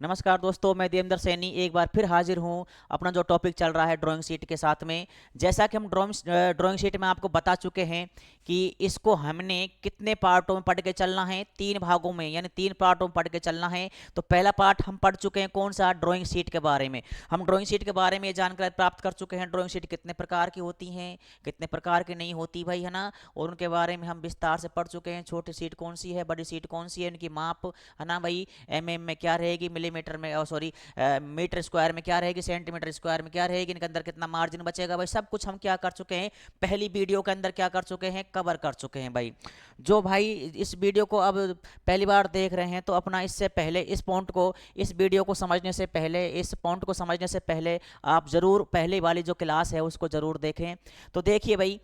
नमस्कार दोस्तों, मैं देवेंद्र सैनी एक बार फिर हाजिर हूँ अपना जो टॉपिक चल रहा है ड्राइंग शीट के साथ में। जैसा कि हम ड्राइंग शीट में आपको बता चुके हैं कि इसको हमने कितने पार्टों में पढ़ के चलना है, तीन भागों में यानी तीन पार्टों में पढ़ के चलना है। तो पहला पार्ट हम पढ़ चुके हैं कौन सा, ड्राइंग शीट के बारे में। हम ड्राइंग शीट के बारे में जानकारी प्राप्त कर चुके हैं, ड्राइंग शीट कितने प्रकार की होती हैं, कितने प्रकार की नहीं होती भाई, है ना। और उनके बारे में हम विस्तार से पढ़ चुके हैं, छोटी शीट कौन सी है, बड़ी शीट कौन सी है, उनकी माप, है ना भाई। एमएम में क्या रहेगी, मिलीमीटर में, सॉरी मीटर स्क्वायर में क्या रहेगी, सेंटीमीटर स्क्वायर में क्या रहेगी, इनके अंदर कितना मार्जिन बचेगा भाई, सब कुछ हम क्या कर चुके हैं, पहली वीडियो के अंदर क्या कर चुके हैं, कवर कर चुके हैं भाई। जो भाई इस वीडियो को अब पहली बार देख रहे हैं तो अपना इससे पहले इस पॉइंट को, इस वीडियो को समझने से पहले, इस पॉइंट को समझने से पहले आप जरूर पहले वाली जो क्लास है उसको जरूर देखें। तो देखिए भाई,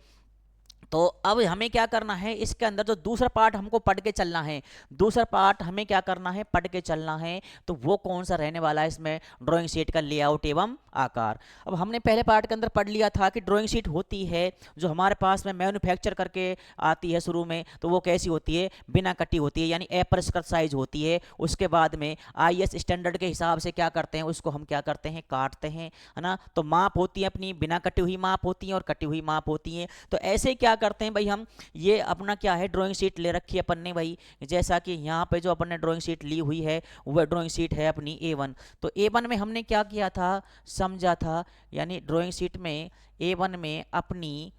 तो अब हमें क्या करना है, इसके अंदर जो दूसरा पार्ट हमको पढ़ के चलना है, दूसरा पार्ट हमें क्या करना है, पढ़ के चलना है। तो वो कौन सा रहने वाला है इसमें, ड्राइंग शीट का लेआउट एवं आकार। अब हमने पहले पार्ट के अंदर पढ़ लिया था कि ड्राइंग शीट होती है जो हमारे पास में मैन्युफैक्चर करके आती है शुरू में, तो वो कैसी होती है, बिना कटी होती है, यानी अपरिष्कृत साइज होती है। उसके बाद में आईएस स्टैंडर्ड के हिसाब से क्या करते हैं, उसको हम क्या करते हैं, काटते हैं, है ना। तो माप होती है अपनी, बिना कटी हुई माप होती है और कटी हुई माप होती है। तो ऐसे क्या करते हैं भाई, हम ये अपना क्या है, ड्राइंग शीट ले रखी है अपन ने भाई। जैसा कि यहाँ पे जो अपन ने ड्राइंग शीट ली हुई है वह ड्राइंग शीट है अपनी A1। तो A1 में हमने क्या किया था, समझा था, यानी ड्राइंग शीट में A1 में अपनी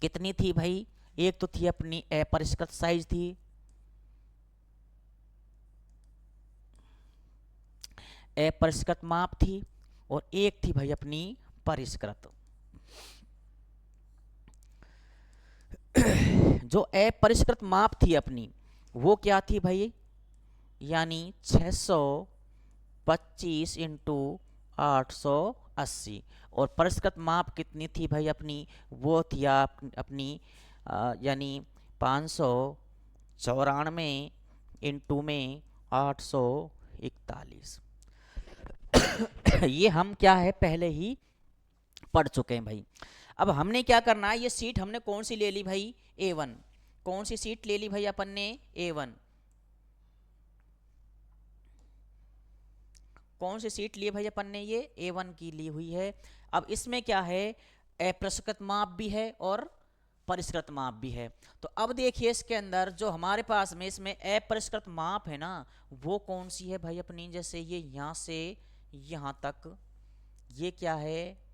कितनी थी भाई, एक तो थी अपनी अपरिष्कृत साइज थी, अपरिष्कृत माप थी, और एक थी भाई अपनी परिष्कृत। जो अपरिष्कृत माप थी अपनी वो क्या थी भाई, यानी 625 इंटू 880। और परिष्कृत माप कितनी थी भाई अपनी, वो थी अपनी यानी 594 इंटू में 841। ये हम क्या है पहले ही पढ़ चुके हैं भाई। अब हमने क्या करना है, ये सीट हमने कौन सी ले ली भाई, A1। कौन सी सीट ले ली भाई अपन ने, A1। कौन सी सीट लिए भाई अपन ने, ये A1 की ली हुई है। अब इसमें क्या है, अपरिष्कृत माप भी है और परिष्कृत माप भी है। तो अब देखिए इसके अंदर जो हमारे पास में इसमें अपरिष्कृत माप है ना, वो कौन सी है भाई अपनी, जैसे ये यहाँ से यहाँ तक, ये क्या है,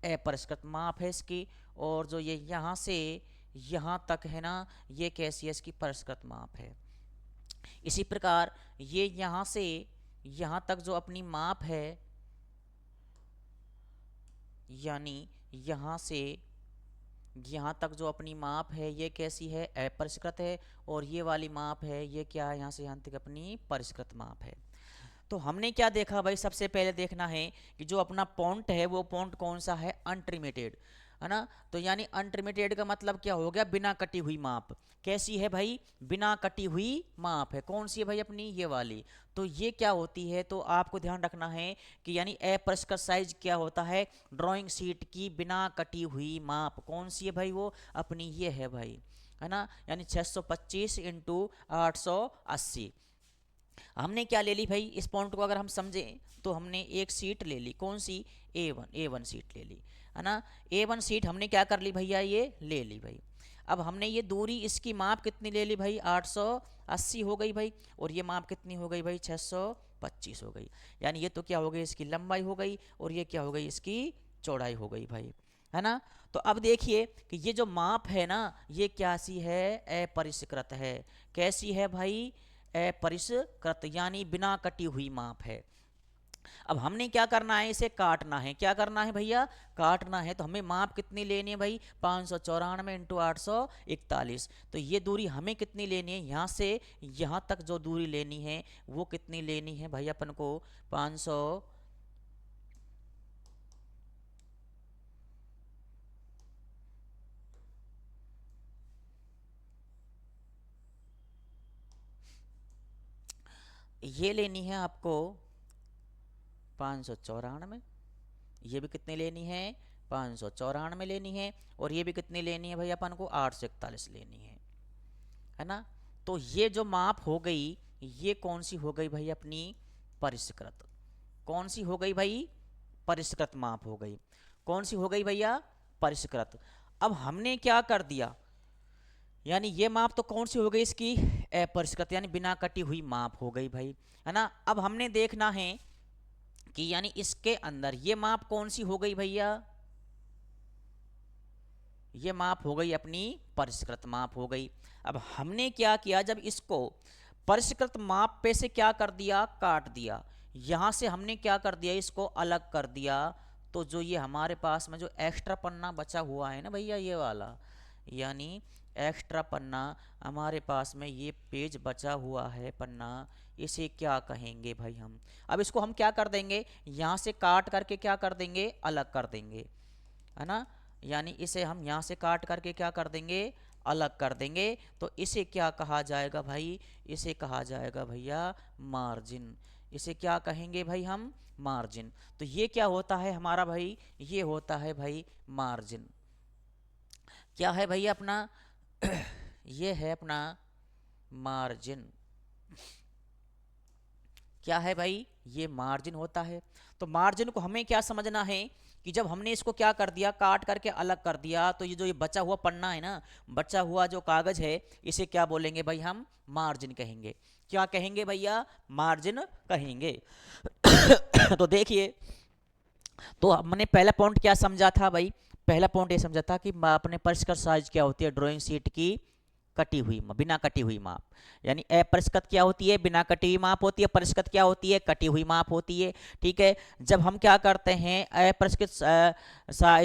अपरिष्कृत माप है इसकी। और जो ये यहाँ से यहाँ तक है ना, ये कैसी है, इसकी परिष्कृत माप है। इसी प्रकार ये यहाँ से यहाँ तक जो अपनी माप है, यानी यहाँ से यहाँ तक जो अपनी माप है ये कैसी है, अपरिष्कृत है। और ये वाली माप है, ये क्या है, यहाँ से यहाँ तक अपनी परिष्कृत माप है। तो हमने क्या देखा भाई, सबसे पहले देखना है कि जो अपना पॉइंट है वो पॉइंट कौन सा है, अनट्रिमेटेड, है ना। तो यानी अनट्रिमेटेड का मतलब क्या हो गया, बिना कटी हुई माप। कैसी है भाई, बिना कटी हुई माप है, कौन सी है भाई अपनी, ये वाली। तो ये क्या होती है, तो आपको ध्यान रखना है कि यानी अपरिष्कृत साइज क्या होता है, ड्राइंग शीट की बिना कटी हुई माप कौन सी है भाई, वो अपनी ये है भाई, है ना। यानी 625 इंटू 880। हमने क्या ले ली भाई, इस पॉइंट को अगर हम समझें तो हमने एक सीट ले ली, कौन सी, A1 सीट ले ली, है ना। A1 सीट हमने क्या कर ली भैया, ये ले ली भाई। अब हमने ये दूरी, इसकी माप कितनी ले ली भाई, 880 हो गई भाई। और ये माप कितनी हो गई भाई, 625 हो गई। यानी ये तो क्या हो गई, इसकी लंबाई हो गई, और ये क्या हो गई, इसकी चौड़ाई हो गई भाई, है ना। तो अब देखिए कि ये जो माप है ना, ये कैसी है, अपरिष्कृत है। कैसी है भाई, अपरिष्कृत, यानी बिना कटी हुई माप है। अब हमने क्या करना है, इसे काटना है, क्या करना है भैया, काटना है। तो हमें माप कितनी लेनी है भाई, 594 इंटू 841। तो ये दूरी हमें कितनी लेनी है, यहाँ से यहाँ तक जो दूरी लेनी है वो कितनी लेनी है भाई अपन को, 500, ये लेनी है आपको 594। ये भी कितनी लेनी है, 594 लेनी है। और ये भी कितनी लेनी है भाई अपन को, 841 लेनी है ना। तो ये जो माप हो गई, ये कौन सी हो गई भाई अपनी, परिष्कृत। कौन सी हो गई भाई? परिष्कृत माप हो गई। कौन सी हो गई भैया? परिष्कृत। अब हमने क्या कर दिया, यानी ये माप तो कौन सी हो गई इसकी? अपरिष्कृत, यानी बिना कटी हुई माप हो गई भाई, है ना। अब हमने देखना है कि यानी इसके अंदर ये माप कौन सी हो गई भैया? ये माप हो गई अपनी परिष्कृत माप हो गई। अब हमने क्या किया, जब इसको परिष्कृत माप पे से क्या कर दिया? काट दिया। यहां से हमने क्या कर दिया? इसको अलग कर दिया। तो जो ये हमारे पास में जो एक्स्ट्रा पन्ना बचा हुआ है ना भैया, ये वाला, यानी एक्स्ट्रा पन्ना हमारे पास में ये पेज बचा हुआ है पन्ना, इसे क्या कहेंगे भाई हम? अब इसको हम क्या कर देंगे? यहां से काट करके क्या कर देंगे? अलग कर देंगे, है ना। यानी इसे हम यहाँ से काट करके क्या कर देंगे? अलग कर देंगे। तो इसे क्या कहा जाएगा भाई? इसे कहा जाएगा भैया मार्जिन। इसे क्या कहेंगे भाई हम? मार्जिन। तो ये क्या होता है हमारा भाई? ये होता है भाई मार्जिन। क्या है भैया अपना? ये है अपना मार्जिन। क्या है भाई? ये मार्जिन होता है। तो मार्जिन को हमें क्या समझना है कि जब हमने इसको क्या कर दिया? काट करके अलग कर दिया, तो ये जो ये बचा हुआ पन्ना है ना, बचा हुआ जो कागज है, इसे क्या बोलेंगे भाई हम? मार्जिन कहेंगे। क्या कहेंगे भैया? मार्जिन कहेंगे। तो देखिए, तो हमने पहला पॉइंट क्या समझा था भाई? पहला पॉइंट ये समझा था कि अपने परिष्कृत साइज क्या होती है? ड्राइंग शीट की कटी हुई बिना कटी हुई माप। यानी अपरिष्कृत क्या होती है? बिना कटी हुई माप होती है। परिष्कृत क्या होती है? कटी हुई माप होती है। ठीक है। जब हम क्या करते हैं अपरिष्कृत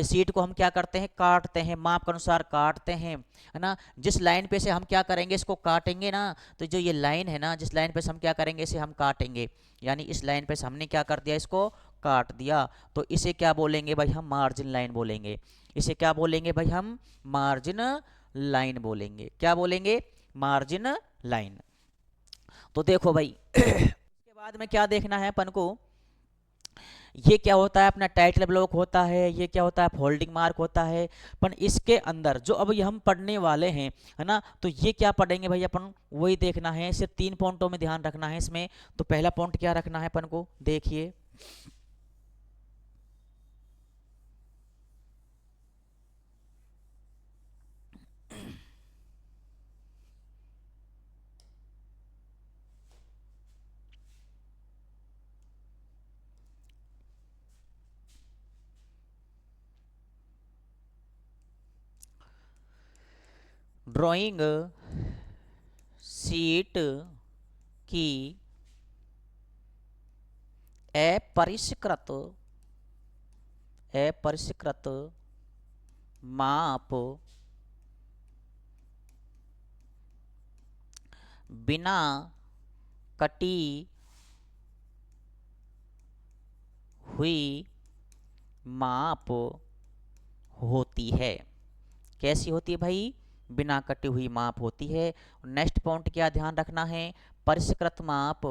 शीट को हम क्या करते हैं? काटते हैं, माप के अनुसार काटते हैं, है ना। जिस लाइन पे से हम क्या करेंगे? इसको काटेंगे ना, तो जो ये लाइन है ना, जिस लाइन पे से हम क्या करेंगे? इसे हम काटेंगे, यानी इस लाइन पे से हमने क्या कर दिया? इसको काट दिया। तो इसे क्या बोलेंगे भाई हम? मार्जिन लाइन बोलेंगे। इसे क्या बोलेंगे भाई हम? मार्जिन लाइन बोलेंगे। क्या बोलेंगे? Margin line. तो देखो भाई, उसके बाद में क्या देखना है अपन को? ये क्या होता है? अपना टाइटल ब्लॉक होता है, ये क्या होता है? फोल्डिंग मार्क होता है। पर इसके अंदर जो अब ये हम पढ़ने वाले हैं, है ना, तो ये क्या पढ़ेंगे भाई अपन? वही देखना है। सिर्फ 3 पॉइंटों में ध्यान रखना है इसमें। तो पहला पॉइंट क्या रखना है अपन को? देखिए, ड्राइंग शीट की अपरिष्कृत अपरिष्कृत माप बिना कटी हुई माप होती है। कैसी होती है भाई? बिना कटी हुई माप होती है। नेक्स्ट पॉइंट क्या ध्यान रखना है? परिष्कृत माप।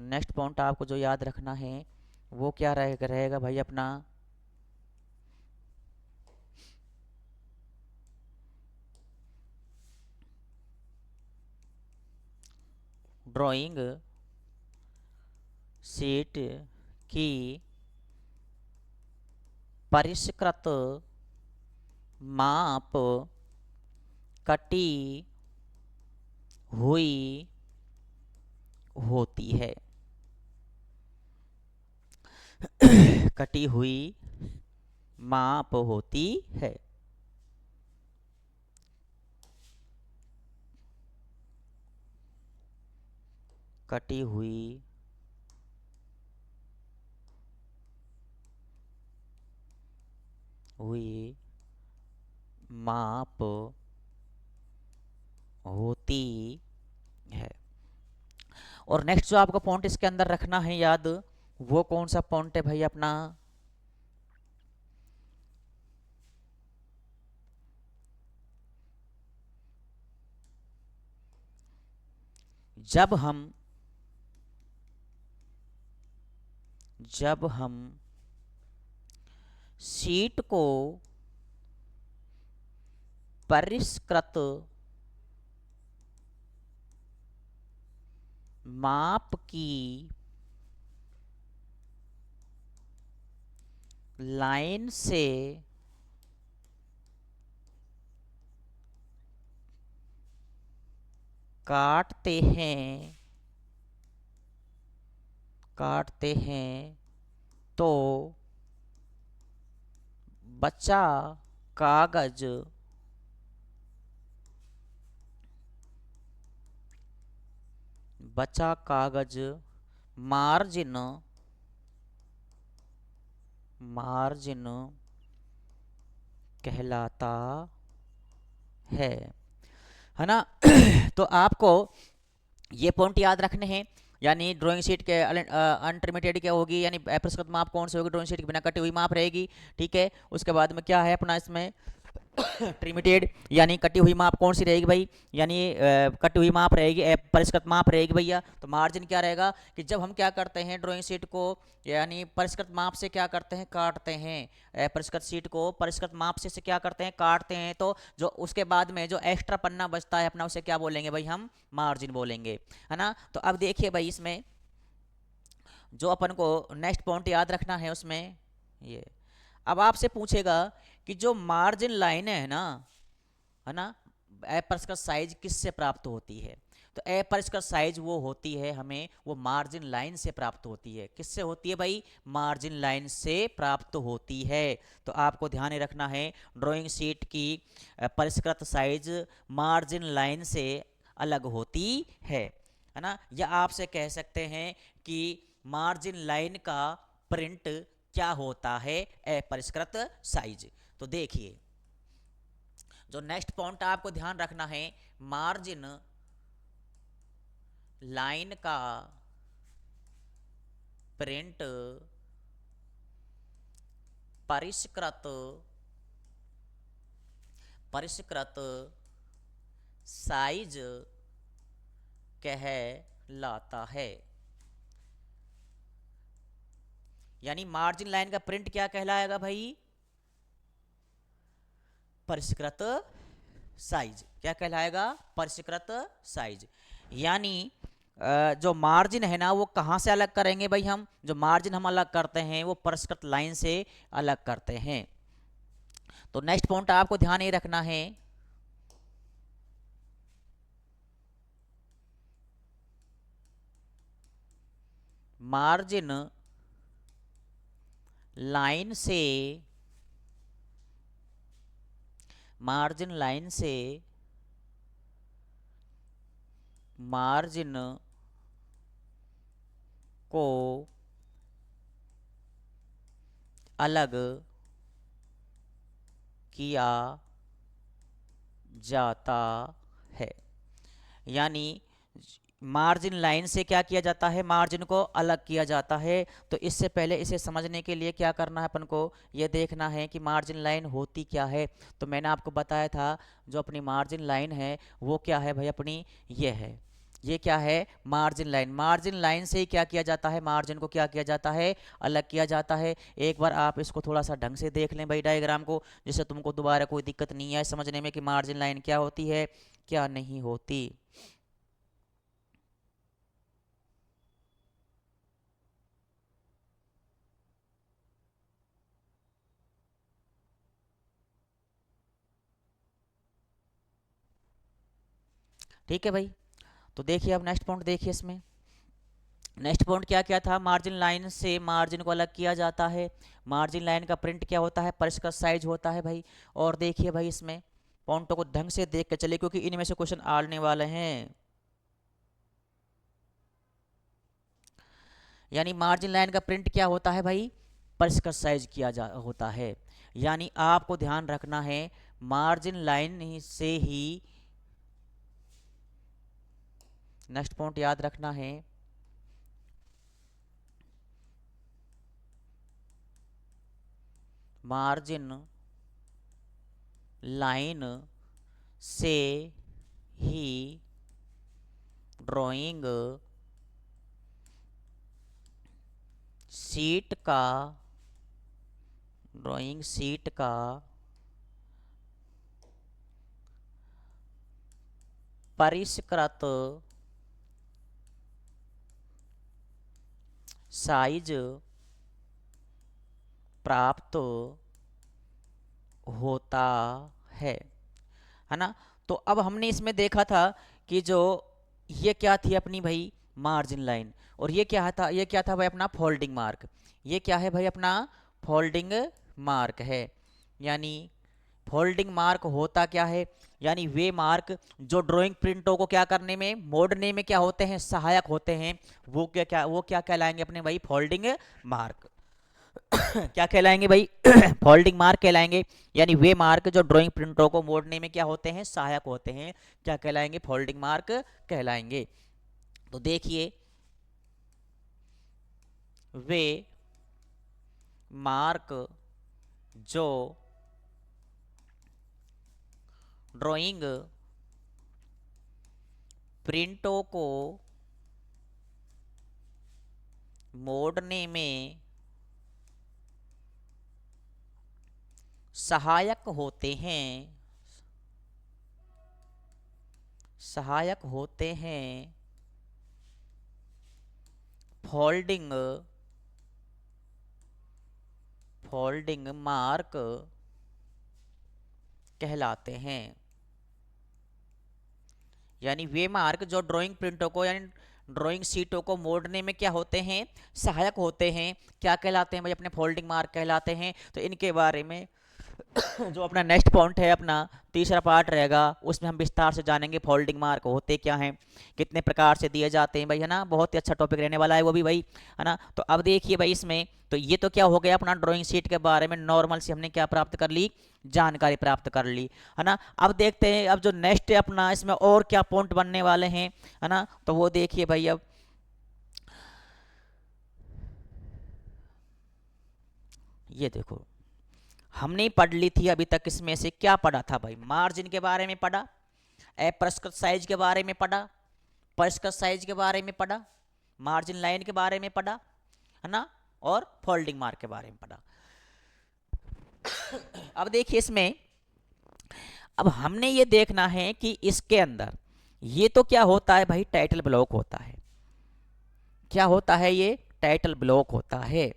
नेक्स्ट पॉइंट आपको जो याद रखना है वो क्या रहेगा भाई अपना? ड्राइंग शीट की परिष्कृत माप कटी हुई होती है। कटी हुई माप होती है। कटी हुई हुई माप होती है। और नेक्स्ट जो आपका पॉइंट इसके अंदर रखना है याद, वो कौन सा पॉइंट है भाई अपना? जब हम जब हम शीट को परिष्कृत माप की लाइन से काटते हैं तो बचा कागज मार्जिन मार्जिन कहलाता है ना। तो आपको ये पॉइंट याद रखने हैं। यानी ड्राइंग शीट के अनलिमिटेड क्या होगी, यानी अपरिष्कृत माप कौन सी होगी, ड्राइंग शीट की बिना कटी हुई माप रहेगी। ठीक है, उसके बाद में क्या है अपना इसमें ट्रिमिटेड, यानी कटी हुई माप कौन सी रहेगी भाई, यानी कटी हुई माप रहेगी, परिष्कृत माप रहेगी भैया। तो मार्जिन क्या रहेगा कि जब हम क्या करते हैं ड्राइंग शीट को यानी परिष्कृत माप से क्या करते हैं, काटते हैं, परिष्कृत शीट को परिष्कृत माप से क्या करते हैं, काटते हैं, तो जो उसके बाद में जो एक्स्ट्रा पन्ना बचता है अपना उसे क्या बोलेंगे भाई, हम मार्जिन बोलेंगे, है ना। तो अब देखिए भाई इसमें जो अपन को नेक्स्ट पॉइंट याद रखना है उसमें ये, अब आपसे पूछेगा कि जो मार्जिन लाइन है ना, अपरिष्कृत साइज किससे प्राप्त होती है। तो अपरिष्कृत साइज वो होती है हमें, वो मार्जिन लाइन से प्राप्त होती है। किससे होती है भाई, मार्जिन लाइन से प्राप्त होती है। तो आपको ध्यान रखना है ड्राइंग शीट की परिष्कृत साइज मार्जिन लाइन से अलग होती है ना। या आपसे कह सकते हैं कि मार्जिन लाइन का प्रिंट क्या होता है, अपरिष्कृत साइज। तो देखिए जो नेक्स्ट पॉइंट आपको ध्यान रखना है, मार्जिन लाइन का प्रिंट परिष्कृत परिष्कृत साइज कहलाता है। यानी मार्जिन लाइन का प्रिंट क्या कहलाएगा भाई, परिष्कृत साइज। क्या कहलाएगा, परिष्कृत साइज। यानी जो मार्जिन है ना वो कहाँ से अलग करेंगे भाई, हम जो मार्जिन हम अलग करते हैं वो परिष्कृत लाइन से अलग करते हैं। तो नेक्स्ट पॉइंट आपको ध्यान ये रखना है, मार्जिन लाइन से मार्जिन लाइन से मार्जिन को अलग किया जाता है। यानी मार्जिन लाइन से क्या किया जाता है, मार्जिन को अलग किया जाता है। तो इससे पहले इसे समझने के लिए क्या करना है अपन को, ये देखना है कि मार्जिन लाइन होती क्या है। तो मैंने आपको बताया था जो अपनी मार्जिन लाइन है वो क्या है भाई अपनी, ये है, ये क्या है, मार्जिन लाइन। मार्जिन लाइन से ही क्या किया जाता है, मार्जिन को क्या किया जाता है, अलग किया जाता है। एक बार आप इसको थोड़ा सा ढंग से देख लें भाई डायग्राम को, जिससे तुमको दोबारा कोई दिक्कत नहीं है समझने में कि मार्जिन लाइन क्या होती है क्या नहीं होती। ठीक है भाई। तो देखिए अब नेक्स्ट पॉइंट देखिए, इसमें नेक्स्ट पॉइंट क्या क्या था, मार्जिन लाइन से मार्जिन को अलग किया जाता है। मार्जिन लाइन का प्रिंट क्या होता है, परिष्कृत साइज होता है भाई। और देखिए भाई इसमें पॉइंटों को ढंग से देख के चलिए क्योंकि इनमें से क्वेश्चन आने वाले हैं। यानी मार्जिन लाइन का प्रिंट क्या होता है भाई, परिष्कृत साइज किया जा होता है। यानी आपको ध्यान रखना है मार्जिन लाइन से ही, नेक्स्ट पॉइंट याद रखना है, मार्जिन लाइन से ही ड्राइंग शीट का ड्राइंग शीट का परिष्कृत साइज प्राप्त होता है ना। तो अब हमने इसमें देखा था कि जो ये क्या थी अपनी भाई मार्जिन लाइन, और ये क्या था भाई अपना फोल्डिंग मार्क। ये क्या है भाई अपना फोल्डिंग मार्क है। यानी फोल्डिंग मार्क होता क्या है, यानी वे मार्क जो ड्राइंग प्रिंटों को क्या करने में मोड़ने में क्या होते हैं सहायक होते हैं, वो क्या कहलाएंगे अपने भाई फोल्डिंग मार्क। क्या कहलाएंगे भाई फोल्डिंग मार्क कहलाएंगे। यानी वे मार्क जो ड्राइंग प्रिंटों को मोड़ने में क्या होते हैं सहायक होते हैं, क्या कहलाएंगे फोल्डिंग मार्क कहलाएंगे। तो देखिए वे मार्क जो ड्राइंग प्रिंटों को मोड़ने में सहायक होते हैं, फोल्डिंग मार्क कहलाते हैं। यानी वे मार्क जो ड्राइंग प्रिंटों को यानी ड्राइंग शीटों को मोड़ने में क्या होते हैं सहायक होते हैं, क्या कहलाते हैं भाई अपने फोल्डिंग मार्क कहलाते हैं। तो इनके बारे में जो अपना नेक्स्ट पॉइंट है अपना तीसरा पार्ट रहेगा, उसमें हम विस्तार से जानेंगे फोल्डिंग मार्क होते क्या हैं, कितने प्रकार से दिए जाते हैं भाई, है ना। बहुत ही अच्छा टॉपिक रहने वाला है वो भी भाई, है ना। तो अब देखिए भाई इसमें तो ये तो क्या हो गया अपना ड्राइंग शीट के बारे में नॉर्मल से हमने क्या प्राप्त कर ली जानकारी प्राप्त कर ली, है ना। अब देखते हैं अब जो नेक्स्ट है अपना इसमें और क्या पॉइंट बनने वाले हैं, है ना। तो वो देखिए भाई अब ये देखो हमने पढ़ ली थी अभी तक, इसमें से क्या पढ़ा था भाई मार्जिन के बारे में पढ़ा, अपरिष्कृत साइज के बारे में पढ़ा, परिष्कृत साइज के बारे में पढ़ा, मार्जिन लाइन के बारे में पढ़ा, है ना, और फोल्डिंग मार्क के बारे में पढ़ा। अब देखिए इसमें अब हमने ये देखना है कि इसके अंदर ये तो क्या होता है भाई टाइटल ब्लॉक होता है, क्या होता है ये टाइटल ब्लॉक होता है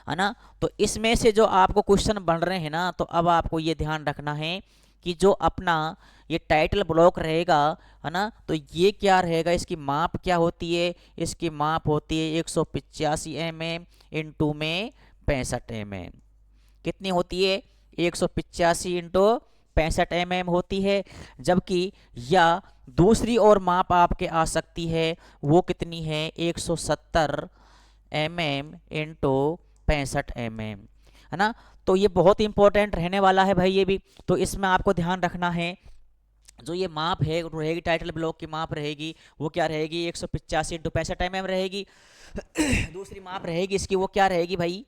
ना। तो इसमें से जो आपको क्वेश्चन बन रहे हैं ना, तो अब आपको ये ध्यान रखना है कि जो अपना ये टाइटल ब्लॉक रहेगा, है ना, तो ये क्या रहेगा इसकी माप क्या होती है, इसकी माप होती है 185 mm इंटू में 65 mm। कितनी होती है 185 इंटू 65 mm होती है। जबकि या दूसरी और माप आपके आ सकती है वो कितनी है 170 mm इंटू 65 mm, है ना। तो ये बहुत इंपॉर्टेंट रहने वाला है भाई ये भी। तो इसमें आपको ध्यान रखना है जो ये माप है रहेगी टाइटल ब्लॉक की माप रहेगी वो क्या रहेगी 185 इंटू 65 mm रहेगी। दूसरी माप रहेगी इसकी वो क्या रहेगी भाई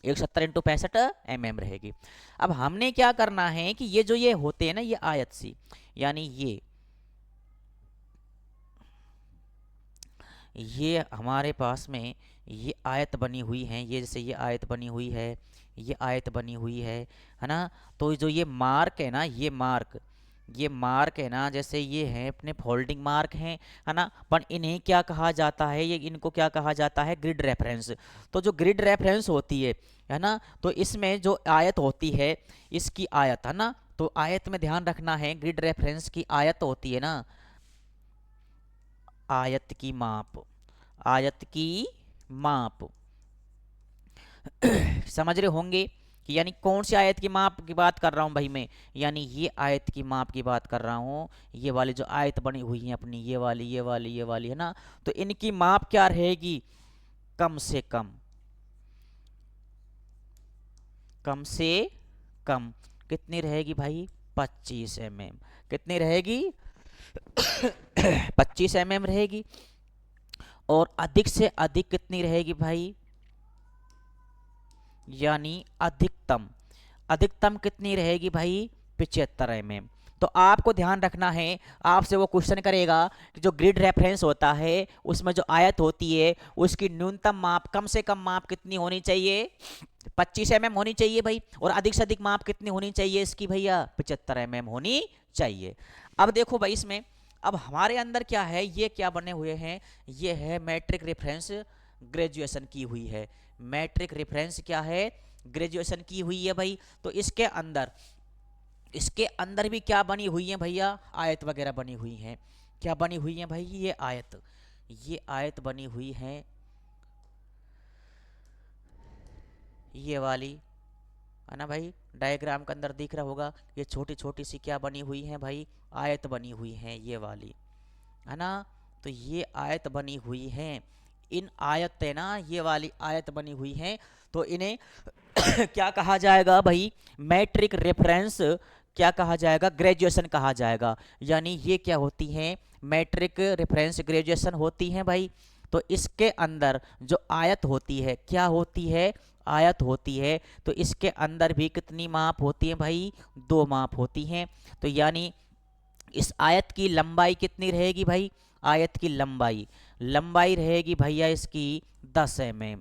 170 इंटू 65 mm रहेगी। अब हमने क्या करना है कि ये जो ये होते हैं ना ये आयत सी, यानी ये हमारे पास में ये आयत बनी हुई है, ये जैसे ये आयत बनी हुई है, ये आयत बनी हुई है ना। तो जो ये मार्क है ना ये मार्क है ना जैसे ये है अपने फोल्डिंग मार्क हैं, है ना। पर इन्हें क्या कहा जाता है ये इनको क्या कहा जाता है ग्रिड रेफरेंस। तो जो ग्रिड रेफरेंस होती है ना, तो इसमें जो आयत होती है इसकी आयत, है ना। तो आयत में ध्यान रखना है ग्रिड रेफरेंस की आयत होती है ना, आयत की माप, आयत की माप समझ रहे होंगे कि यानी कौन सी आयत की माप की बात कर रहा हूं भाई मैं, यानी ये आयत की माप की बात कर रहा हूं। ये वाली जो आयत बनी हुई है अपनी ये वाली है ना, तो इनकी माप क्या रहेगी कम से कम, कम से कम कितनी रहेगी भाई 25 mm। कितनी रहेगी 25 mm रहेगी। और अधिक से अधिक कितनी रहेगी भाई, यानी अधिकतम, अधिकतम कितनी रहेगी भाई 75 mm। तो आपको ध्यान रखना है आपसे वो क्वेश्चन करेगा कि जो ग्रिड रेफरेंस होता है उसमें जो आयत होती है उसकी न्यूनतम माप कम से कम माप कितनी होनी चाहिए 25 mm होनी चाहिए भाई, और अधिक से अधिक माप कितनी होनी चाहिए इसकी भैया 75 mm होनी चाहिए। अब देखो भाई इसमें अब हमारे अंदर क्या है ये क्या बने हुए हैं, ये है मैट्रिक रेफरेंस ग्रेजुएशन की हुई है। मैट्रिक रेफरेंस क्या है, ग्रेजुएशन की हुई है भाई। तो इसके अंदर भी क्या बनी हुई है भैया, आयत वगैरह बनी हुई हैं। क्या बनी हुई है भाई, ये आयत बनी हुई है, ये वाली, है ना भाई। डायग्राम के अंदर दिख रहा होगा, ये छोटी छोटी सी क्या बनी हुई है भाई, आयत बनी हुई है, ये वाली, है ना। तो ये आयत बनी हुई है, इन आयत है ना, ये वाली आयत बनी हुई है। तो इन्हें क्या कहा जाएगा भाई, मैट्रिक रेफरेंस क्या कहा जाएगा, ग्रेजुएशन कहा जाएगा। यानी ये क्या होती हैं, मैट्रिक रेफरेंस ग्रेजुएशन होती हैं भाई। तो इसके अंदर जो आयत होती है, क्या होती है, आयत होती है। तो इसके अंदर भी कितनी माप होती है भाई, 2 माप होती हैं। तो यानी इस आयत की लंबाई कितनी रहेगी भाई, आयत की लंबाई लंबाई रहेगी भैया इसकी 10 mm।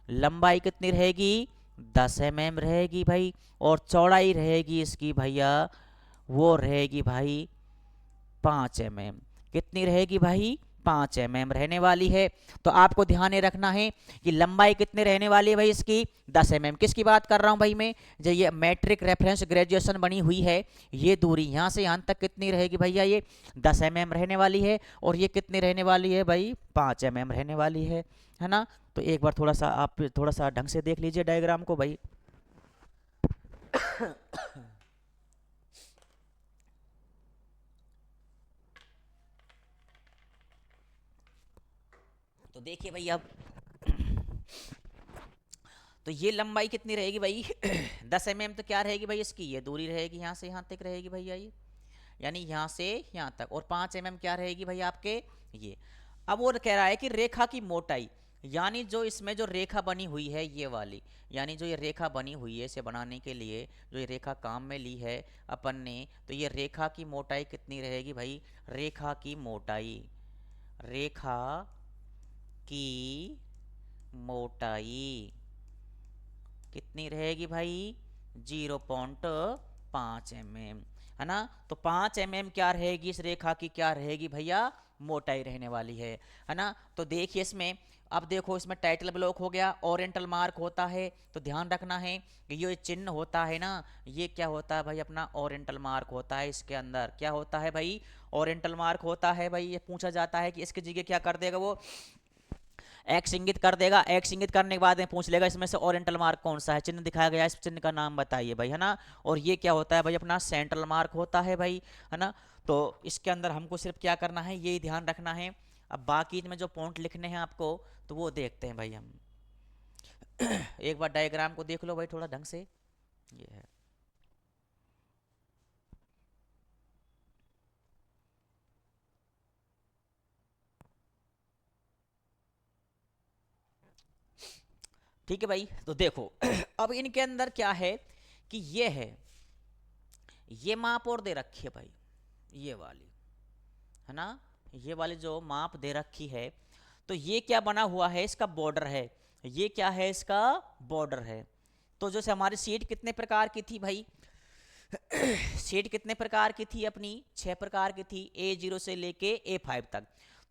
लंबाई कितनी रहेगी, 10 mm रहेगी भाई। और चौड़ाई रहेगी इसकी भैया, वो रहेगी भाई 5 mm। कितनी रहेगी भाई, 5 mm रहने वाली है। तो आपको ध्यान में रखना है कि लंबाई कितनी रहने वाली है भाई इसकी, 10 mm। किसकी बात कर रहा हूं भाई मैं, जो ये मैट्रिक रेफरेंस ग्रेजुएशन बनी हुई है, ये दूरी यहाँ से यहाँ तक कितनी रहेगी भैया, ये 10 mm रहने वाली है। और ये कितनी रहने वाली है भाई, 5 mm रहने वाली है ना। तो एक बार थोड़ा सा आप थोड़ा सा ढंग से देख लीजिए डायग्राम को भाई। तो देखिए भाई अब, तो ये लंबाई कितनी रहेगी भाई 10 mm। तो क्या रहेगी भाई इसकी, ये दूरी रहेगी यहाँ से यहाँ तक रहेगी भैया, ये यानी यहाँ से यहाँ तक। और 5 mm क्या रहेगी भाई आपके, ये। अब वो कह रहा है कि रेखा की मोटाई, यानी जो इसमें जो रेखा बनी हुई है ये वाली, यानी जो ये रेखा बनी हुई है, इसे बनाने के लिए जो ये रेखा काम में ली है अपन ने, तो ये रेखा की मोटाई कितनी रहेगी भाई, रेखा की मोटाई, रेखा की मोटाई कितनी रहेगी भाई, 0.5 mm, है ना। तो 5 mm क्या रहेगी इस रेखा की, क्या रहेगी भैया, मोटाई रहने वाली है ना। तो देखिए इसमें, अब देखो इसमें टाइटल ब्लॉक हो गया, ओरिएंटल मार्क होता है। तो ध्यान रखना है कि ये चिन्ह होता है ना, ये क्या होता है भाई, अपना ओरिएंटल मार्क होता है। इसके अंदर क्या होता है भाई, ओरिएंटल मार्क होता है भाई। ये पूछा जाता है कि इसकी जगह क्या कर देगा वो, एक्स इंगित कर देगा। एक्स इंगित करने के बाद में पूछ लेगा इसमें से ओरिएंटल मार्क कौन सा है, चिन्ह दिखाया गया है, इस चिन्ह का नाम बताइए भाई, है ना। और ये क्या होता है भाई, अपना सेंट्रल मार्क होता है भाई, है ना। तो इसके अंदर हमको सिर्फ क्या करना है, यही ध्यान रखना है। अब बाकी में जो पॉइंट लिखने हैं आपको, तो वो देखते हैं भाई हम। एक बार डायग्राम को देख लो भाई थोड़ा ढंग से, ये है। ठीक है भाई, तो देखो अब इनके अंदर क्या है कि ये है, ये माप और दे रखी है भाई, ये वाली, है ना। ये वाली जो माप दे रखी है, तो ये क्या बना हुआ है, इसका बॉर्डर है। ये क्या है, इसका बॉर्डर है। तो जैसे हमारी सीट कितने प्रकार की थी भाई, सीट कितने प्रकार की थी अपनी, 6 प्रकार की थी, A0 से लेके A5 तक।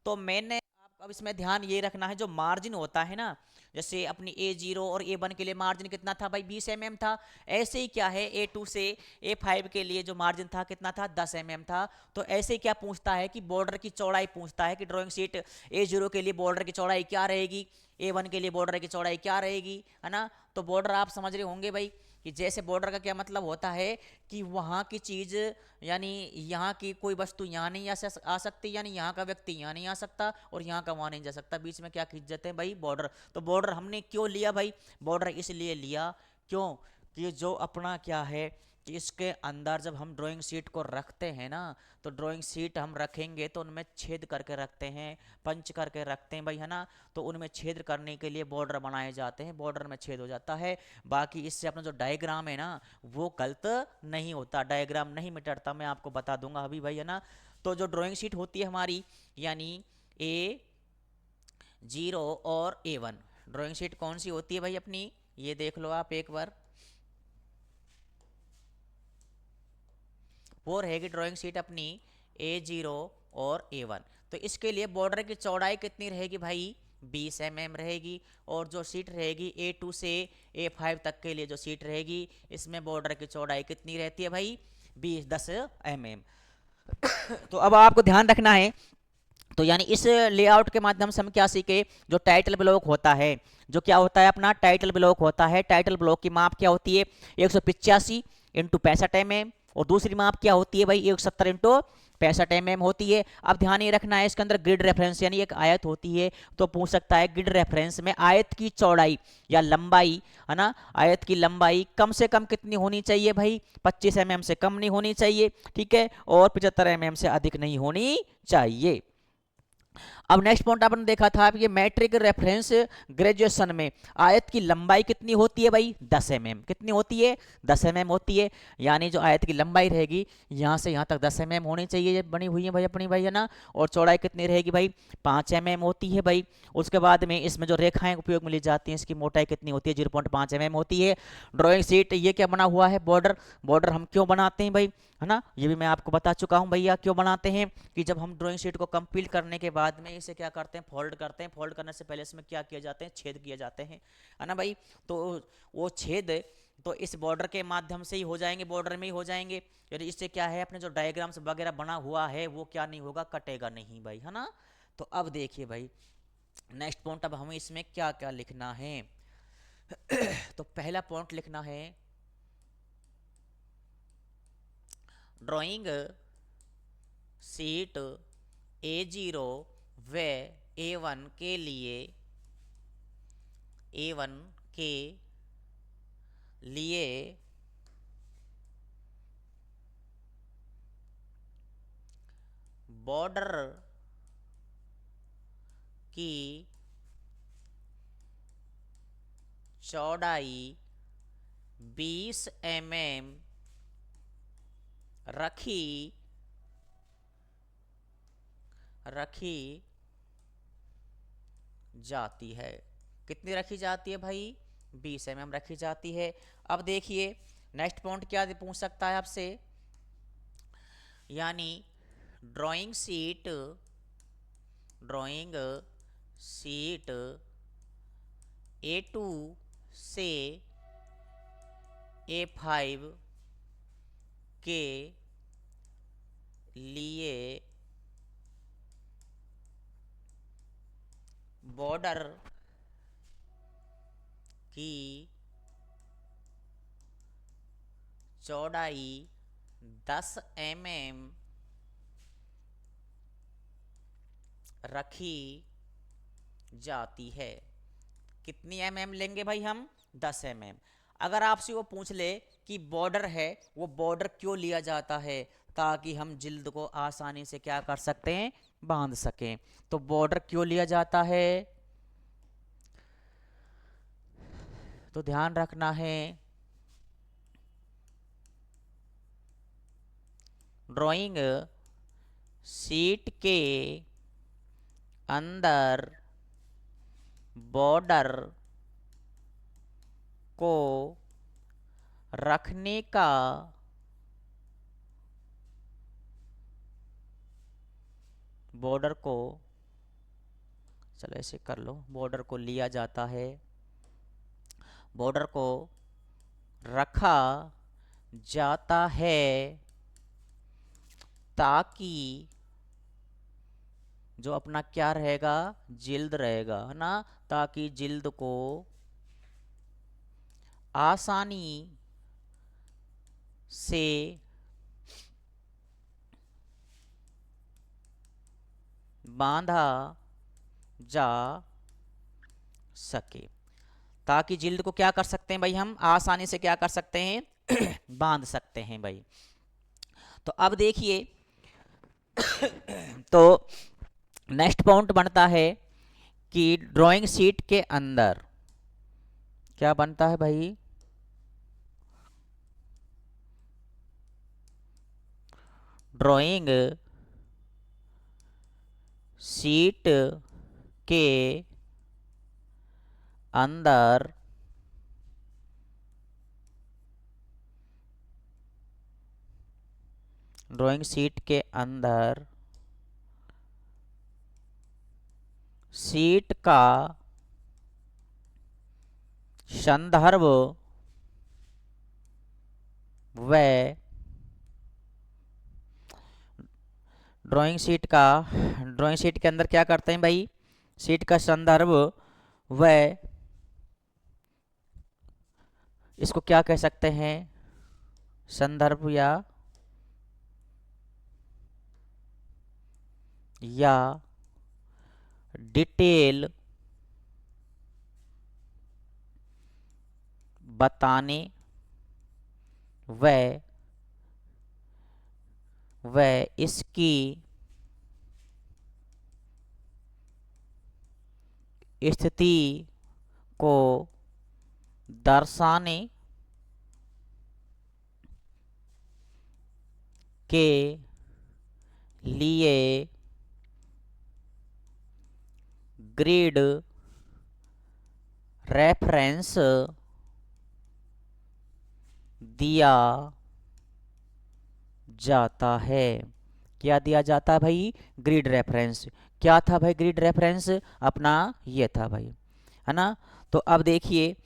तो मैंने अब इसमें ध्यान ये रखना है, जो मार्जिन होता है ना, जैसे अपनी A0 और A1 के लिए मार्जिन कितना था भाई, 20 mm था। ऐसे ही क्या है, A2 से A5 के लिए जो मार्जिन था कितना था, 10 mm था। तो ऐसे ही क्या पूछता है कि बॉर्डर की चौड़ाई पूछता है कि ड्राइंग शीट A0 के लिए बॉर्डर की चौड़ाई क्या रहेगी, A1 के लिए बॉर्डर की चौड़ाई क्या रहेगी, है ना। तो बॉर्डर आप समझ रहे होंगे भाई कि जैसे बॉर्डर का क्या मतलब होता है कि वहाँ की चीज़, यानी यहाँ की कोई वस्तु यहाँ नहीं आ सकती, यानी यहाँ का व्यक्ति यहाँ नहीं आ सकता और यहाँ का वहाँ नहीं जा सकता, बीच में क्या खींच जाते हैं भाई, बॉर्डर। तो बॉर्डर हमने क्यों लिया भाई, बॉर्डर इसलिए लिया क्यों, कि जो अपना क्या है कि इसके अंदर जब हम ड्राइंग शीट को रखते हैं ना, तो ड्राइंग शीट हम रखेंगे तो उनमें छेद करके रखते हैं, पंच करके रखते हैं भाई, है ना। तो उनमें छेद करने के लिए बॉर्डर बनाए जाते हैं, बॉर्डर में छेद हो जाता है। बाकी इससे अपना जो डायग्राम है ना, वो गलत नहीं होता, डायग्राम नहीं मिटता, मैं आपको बता दूंगा अभी भाई, है ना। तो जो ड्राइंग शीट होती है हमारी, यानी A0 और A1, ड्राइंग शीट कौन सी होती है भाई अपनी, ये देख लो आप एक बार, वो रहेगी ड्राइंग शीट अपनी A0 और A1। तो इसके लिए बॉर्डर की चौड़ाई कितनी रहेगी भाई, 20 mm रहेगी। और जो सीट रहेगी A2 से A5 तक के लिए जो सीट रहेगी, इसमें बॉर्डर की चौड़ाई कितनी रहती है भाई? 10 mm। तो अब आपको ध्यान रखना है, तो यानी इस लेआउट के माध्यम से हम क्या सीखे, जो टाइटल ब्लॉक होता है, जो क्या होता है अपना टाइटल ब्लॉक होता है, टाइटल ब्लॉक की माप क्या होती है? 185 × 65 mm। और दूसरी माप क्या होती है भाई? 170 × 65 mm होती है। अब ध्यान ये रखना है, इसके अंदर ग्रिड रेफरेंस यानी एक आयत होती है, तो पूछ सकता है ग्रिड रेफरेंस में आयत की चौड़ाई या लंबाई, है ना, आयत की लंबाई कम से कम कितनी होनी चाहिए भाई? 25 mm से कम नहीं होनी चाहिए, ठीक है, और 75 mm से अधिक नहीं होनी चाहिए। अब नेक्स्ट पॉइंट आपने देखा था, ये मैट्रिक रेफरेंस ग्रेजुएशन में आयत की लंबाई कितनी होती है भाई? 10 mm। कितनी होती है? 10 mm होती है। यानी जो आयत की लंबाई रहेगी यहाँ से यहाँ तक 10 mm होनी चाहिए, ये बनी हुई है भाई अपनी भाई, है ना। और चौड़ाई कितनी रहेगी भाई? 5 mm होती है भाई। उसके बाद में इसमें जो रेखाएं उपयोग में ली जाती हैं, इसकी मोटाई कितनी होती है? 0.5 mm होती है। ड्राइंग शीट ये क्या बना हुआ है? बॉर्डर। बॉर्डर हम क्यों बनाते हैं भाई, है ना, ये भी मैं आपको बता चुका हूं भैया क्यों बनाते हैं। कि जब हम ड्राइंग शीट को कंप्लीट करने के बाद में इसे क्या करते हैं? फोल्ड करते हैं। फोल्ड करने से पहले इसमें क्या किए जाते हैं? छेद किए जाते हैं, है ना भाई। तो वो छेद तो इस बॉर्डर के माध्यम से ही हो जाएंगे, बॉर्डर में ही हो जाएंगे। यानी इससे क्या है, अपने जो डायग्राम्स वगैरह बना हुआ है वो क्या नहीं होगा? कटेगा नहीं भाई, है ना। तो अब देखिए भाई नेक्स्ट पॉइंट, अब हमें इसमें क्या क्या लिखना है। तो पहला पॉइंट लिखना है, ड्राइंग सीट A0 व A1 के लिए, A1 के लिए बॉर्डर की चौड़ाई 20 mm रखी जाती है। कितनी रखी जाती है भाई? 20 mm रखी जाती है। अब देखिए नेक्स्ट पॉइंट क्या पूछ सकता है आपसे, यानी drawing sheet, drawing sheet A2 से A5 के लिए बॉर्डर की चौड़ाई 10 mm रखी जाती है। कितनी mm लेंगे भाई हम? 10 mm। अगर आपसे वो पूछ ले कि बॉर्डर है, वो बॉर्डर क्यों लिया जाता है? ताकि हम जिल्द को आसानी से क्या कर सकते हैं? बांध सकें। तो बॉर्डर क्यों लिया जाता है? तो ध्यान रखना है, ड्राइंग शीट के अंदर बॉर्डर को रखने का बॉर्डर को, चलो ऐसे कर लो, बॉर्डर को लिया जाता है, बॉर्डर को रखा जाता है ताकि जो अपना क्या रहेगा? जिल्द रहेगा, है ना, ताकि जिल्द को आसानी से बांधा जा सके। ताकि जिल्द को क्या कर सकते हैं भाई? हम आसानी से क्या कर सकते हैं? बांध सकते हैं भाई। तो अब देखिए तो नेक्स्ट पॉइंट बनता है कि ड्राइंग शीट के अंदर क्या बनता है भाई? ड्राइंग शीट के अंदर ड्राइंग शीट के अंदर शीट का संदर्भ व ड्राइंग शीट के अंदर क्या करते हैं भाई, शीट का संदर्भ व इसको क्या कह सकते हैं, संदर्भ या डिटेल बताने व इसकी स्थिति को दर्शाने के लिए ग्रिड रेफरेंस दिया जाता है। क्या दिया जाता है भाई, ग्रिड रेफरेंस। क्या था भाई ग्रिड रेफरेंस, अपना ये था भाई, है ना। तो अब देखिए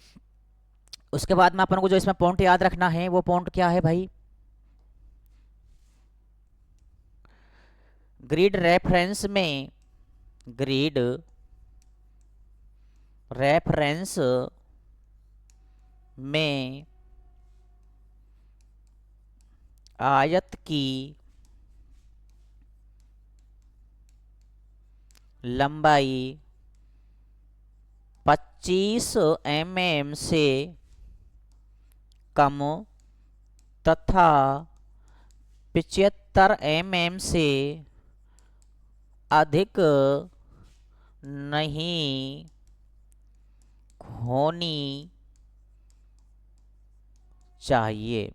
उसके बाद में अपन को जो इसमें पॉइंट याद रखना है वो पॉइंट क्या है भाई, ग्रिड रेफरेंस में, ग्रिड रेफरेंस में आयत की लंबाई 25 mm से कम तथा 75 mm से अधिक नहीं होनी चाहिए,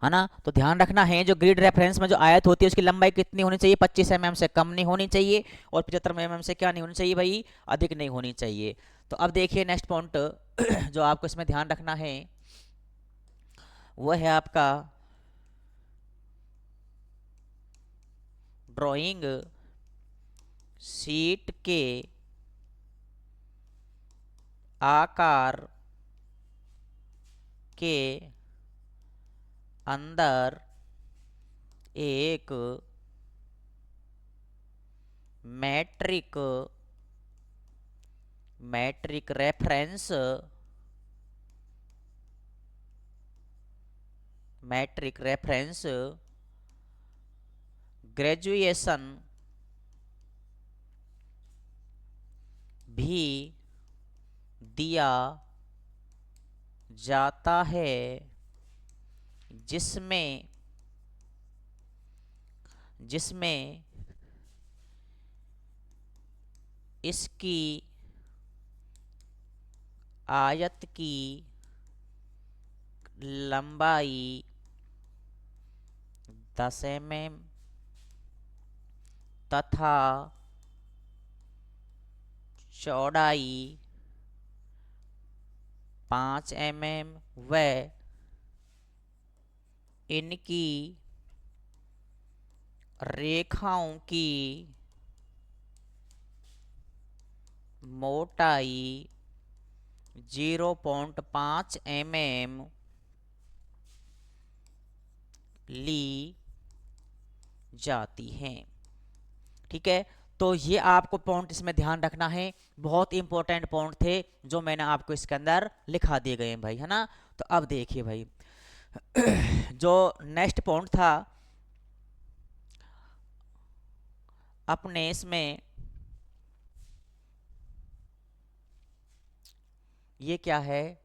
है ना। तो ध्यान रखना है जो ग्रिड रेफरेंस में जो आयत होती है उसकी लंबाई कितनी होनी चाहिए, 25 mm से कम नहीं होनी चाहिए और 75 mm से क्या नहीं होनी चाहिए भाई, अधिक नहीं होनी चाहिए। तो अब देखिए नेक्स्ट पॉइंट जो आपको इसमें ध्यान रखना है वो है आपका ड्राइंग शीट के आकार के अंदर एक मैट्रिक रेफरेंस ग्रेजुएशन भी दिया जाता है जिसमें इसकी आयत की लंबाई 10 mm तथा चौड़ाई 5 mm व इनकी रेखाओं की मोटाई 0.5 mm ली जाती हैं। ठीक है, तो ये आपको पॉइंट इसमें ध्यान रखना है, बहुत इंपॉर्टेंट पॉइंट थे जो मैंने आपको इसके अंदर लिखा दिए गए हैं भाई, है ना। तो अब देखिए भाई जो नेक्स्ट पॉइंट था अपने इसमें, ये क्या है,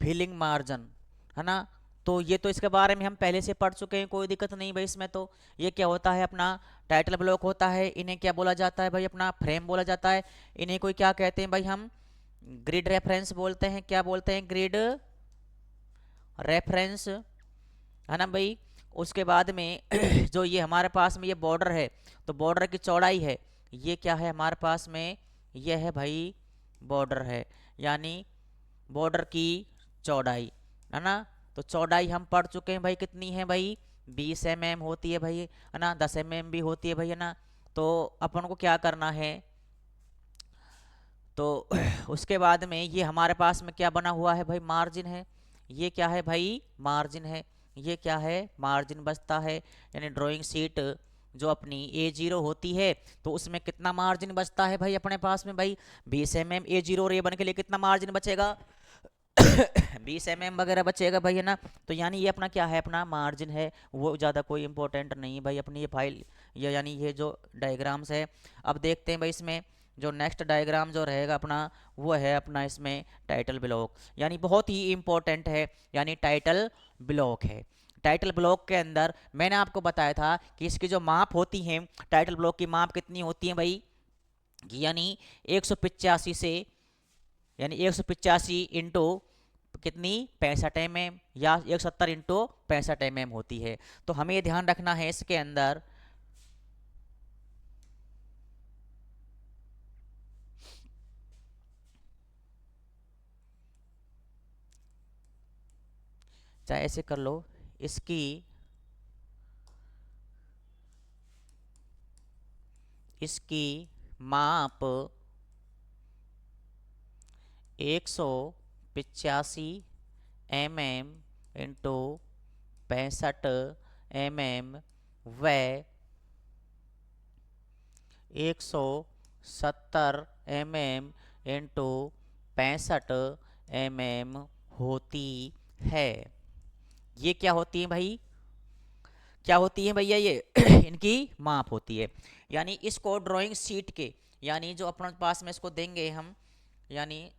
फिलिंग मार्जिन, है ना। तो ये तो इसके बारे में हम पहले से पढ़ चुके हैं, कोई दिक्कत नहीं भाई इसमें। तो ये क्या होता है, अपना टाइटल ब्लॉक होता है, इन्हें क्या बोला जाता है भाई, अपना फ्रेम बोला जाता है। इन्हें कोई क्या कहते हैं भाई, हम ग्रिड रेफरेंस बोलते हैं। क्या बोलते हैं, ग्रिड रेफरेंस, है ना भाई। उसके बाद में जो ये हमारे पास में ये बॉर्डर है, तो बॉर्डर की चौड़ाई है, ये क्या है हमारे पास में, ये है भाई बॉर्डर है, यानी बॉर्डर की चौड़ाई, है ना। तो चौड़ाई हम पढ़ चुके हैं भाई, कितनी है भाई, 20 mm होती है भाई, है ना, 10 mm भी होती है भाई, है ना। तो अपन को क्या करना है, तो उसके बाद में ये हमारे पास में क्या बना हुआ है भाई, मार्जिन है। ये क्या है भाई, मार्जिन है। ये क्या है, मार्जिन बचता है। यानी ड्राइंग शीट जो अपनी A0 होती है, तो उसमें कितना मार्जिन बचता है भाई अपने पास में भाई, 20 mm A0 और A1 के लिए कितना मार्जिन बचेगा 20 mm वगैरह बचेगा भाई, है ना। तो यानी ये अपना क्या है, अपना मार्जिन है, वो ज़्यादा कोई इंपॉर्टेंट नहीं है भाई अपनी ये फाइल, ये यानी ये जो डायग्राम्स है। अब देखते हैं भाई इसमें जो नेक्स्ट डायग्राम जो रहेगा अपना, वो है अपना इसमें टाइटल ब्लॉक, यानी बहुत ही इंपॉर्टेंट है, यानी टाइटल ब्लॉक है। टाइटल ब्लॉक के अंदर मैंने आपको बताया था कि इसकी जो माप होती है, टाइटल ब्लॉक की माप कितनी होती है भाई, यानी 185 से, यानी 185 इंटू कितनी 65 mm, या 170 इंटू 65 mm होती है। तो हमें ये ध्यान रखना है इसके अंदर, चाहे ऐसे कर लो, इसकी इसकी माप 185 mm इंटू 65 mm व 170 mm इंटू 65 mm होती है। ये क्या होती है भाई, क्या होती है भैया, ये इनकी माप होती है। यानी इसको ड्राइंग शीट के, यानी जो अपने पास में इसको देंगे हम, यानी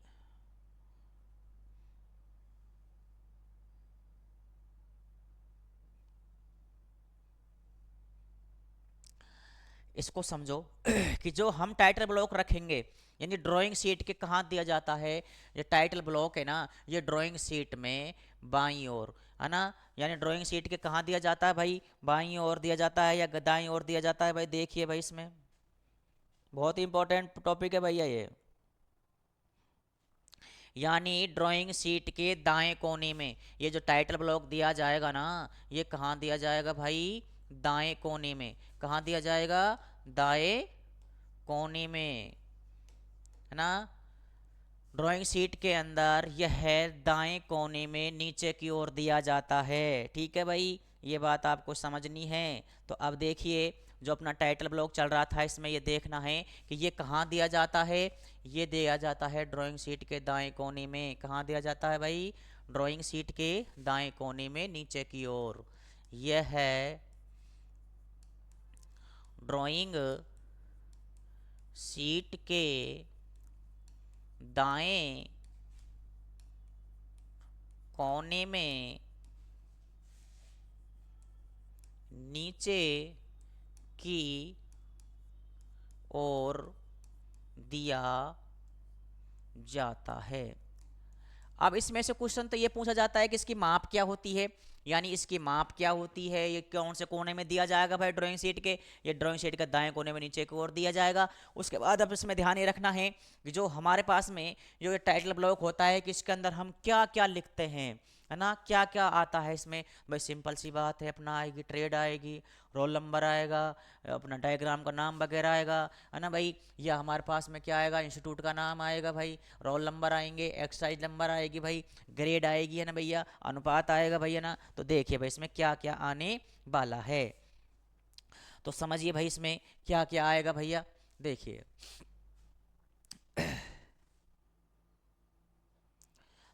इसको समझो कि जो हम टाइटल ब्लॉक रखेंगे, यानी ड्राइंग शीट के कहाँ दिया जाता है, ये टाइटल ब्लॉक है ना, ये ड्राइंग शीट में बाईं ओर, है ना। यानी ड्राइंग शीट के कहाँ दिया जाता है भाई, बाईं ओर दिया जाता है या दाईं ओर दिया जाता है भाई, देखिए भाई इसमें बहुत ही इंपॉर्टेंट टॉपिक है भैया ये। यानी ड्राइंग शीट के दाएं कोने में ये जो टाइटल ब्लॉक दिया जाएगा ना, ये कहाँ दिया जाएगा भाई, दाएं कोने में। कहाँ दिया जाएगा, दाएं कोने में, है ना। ड्राइंग शीट के अंदर यह है दाएं कोने में नीचे की ओर दिया जाता है, ठीक है भाई, ये बात आपको समझनी है। तो अब देखिए, जो अपना टाइटल ब्लॉक चल रहा था, इसमें ये देखना है कि ये कहाँ दिया जाता है, ये दिया जाता है ड्राइंग शीट के दाएं कोने में। कहाँ दिया जाता है भाई, ड्राइंग शीट के दाएं कोने में नीचे की ओर। यह है ड्राइंग शीट के दाएं कोने में नीचे की ओर दिया जाता है। अब इसमें से क्वेश्चन तो ये पूछा जाता है कि इसकी माप क्या होती है, यानी इसकी माप क्या होती है, ये कौन से कोने में दिया जाएगा भाई ड्राइंग शीट के, ये ड्राइंग शीट के दाएं कोने में नीचे की ओर दिया जाएगा। उसके बाद अब इसमें ध्यान ये रखना है कि जो हमारे पास में जो ये टाइटल ब्लॉक होता है कि इसके अंदर हम क्या क्या लिखते हैं, है ना, क्या क्या आता है इसमें भाई। सिंपल सी बात है, अपना आएगी ट्रेड आएगी, रोल नंबर आएगा, अपना डायग्राम का नाम वगैरह आएगा, है ना भाई। या हमारे पास में क्या आएगा, इंस्टीट्यूट का नाम आएगा भाई, रोल नंबर आएंगे, एक्सरसाइज नंबर आएगी भाई, ग्रेड आएगी, है ना भैया, अनुपात आएगा भैया ना। तो देखिए भाई इसमें क्या क्या आने वाला है, तो समझिए भाई इसमें क्या क्या आएगा भैया। देखिए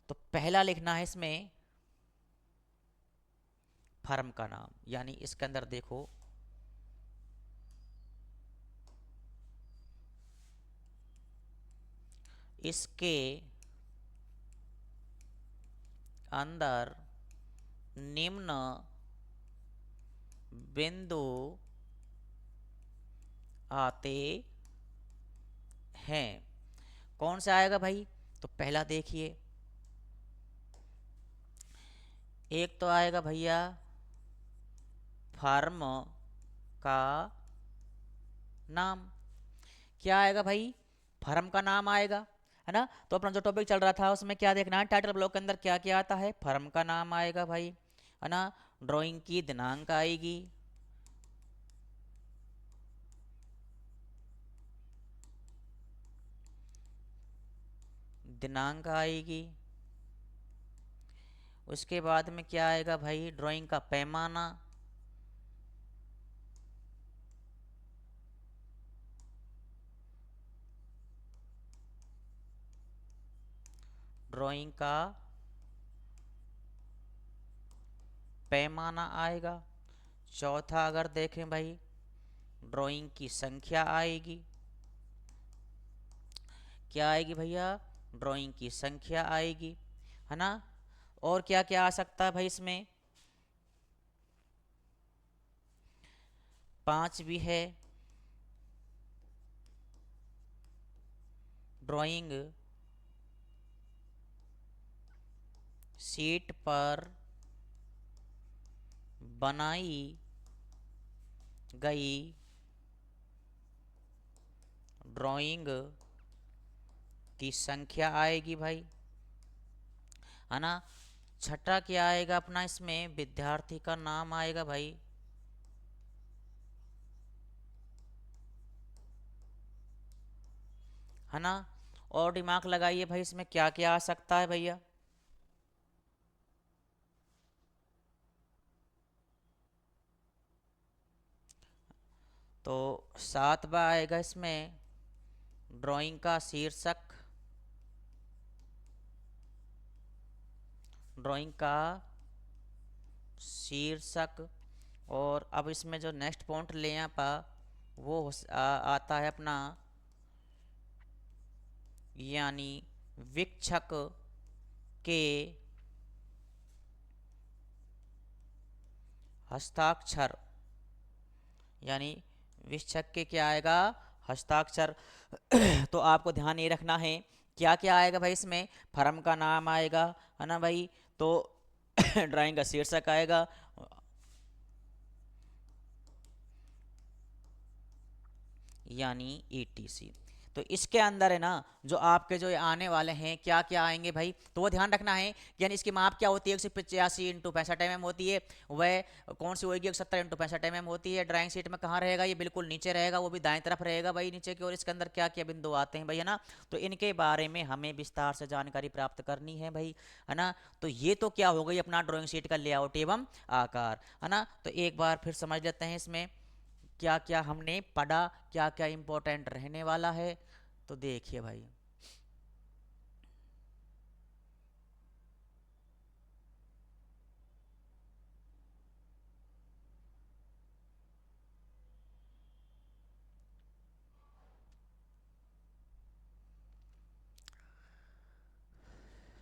तो पहला लिखना है इसमें फर्म का नाम, यानी इसके अंदर देखो इसके अंदर निम्न बिंदु आते हैं। कौन सा आएगा भाई, तो पहला देखिए, एक तो आएगा भैया फर्म का नाम। क्या आएगा भाई, फर्म का नाम आएगा, है ना। तो अपना जो टॉपिक चल रहा था उसमें क्या देखना है, टाइटल ब्लॉक के अंदर क्या क्या आता है, फर्म का नाम आएगा भाई, है ना। ड्राइंग की दिनांक आएगी, दिनांक आएगी। उसके बाद में क्या आएगा भाई, ड्राइंग का पैमाना, ड्राइंग का पैमाना आएगा। चौथा अगर देखें भाई, ड्राइंग की संख्या आएगी। क्या आएगी भैया, ड्राइंग की संख्या आएगी, है ना। और क्या क्या आ सकता है भाई इसमें, 5 भी है, ड्राइंग शीट पर बनाई गई ड्राइंग की संख्या आएगी भाई, है ना। छठा क्या आएगा अपना इसमें, विद्यार्थी का नाम आएगा भाई, है ना। और दिमाग लगाइए भाई इसमें क्या क्या आ सकता है भैया। तो सातवां आएगा इसमें, ड्राइंग का शीर्षक, ड्राइंग का शीर्षक। और अब इसमें जो नेक्स्ट पॉइंट ले पा वो आता है अपना, यानी वीक्षक के हस्ताक्षर, यानी वीक्षक के क्या आएगा, हस्ताक्षर। तो आपको ध्यान ये रखना है क्या क्या आएगा भाई इसमें, फर्म का नाम आएगा, है ना भाई। तो ड्राइंग का शीर्षक आएगा, यानी ETC। तो इसके अंदर है ना, जो आपके जो आने वाले हैं क्या क्या आएंगे भाई, तो वो ध्यान रखना है। यानी इसकी माप क्या होती है, 185 इंटू 65 mm होती है। वह कौन सी होगी, 170 इंटू 65 mm होती है। ड्राइंग शीट में कहाँ रहेगा, ये बिल्कुल नीचे रहेगा, वो भी दाएं तरफ रहेगा भाई नीचे की ओर। इसके अंदर क्या क्या बिंदु आते हैं भाई, है ना। तो इनके बारे में हमें विस्तार से जानकारी प्राप्त करनी है भाई, है ना। तो ये तो क्या हो गई अपना ड्राइंग शीट का लेआउट एवं आकार, है ना। तो एक बार फिर समझ लेते हैं इसमें क्या क्या हमने पढ़ा, क्या क्या इंपॉर्टेंट रहने वाला है। तो देखिए भाई,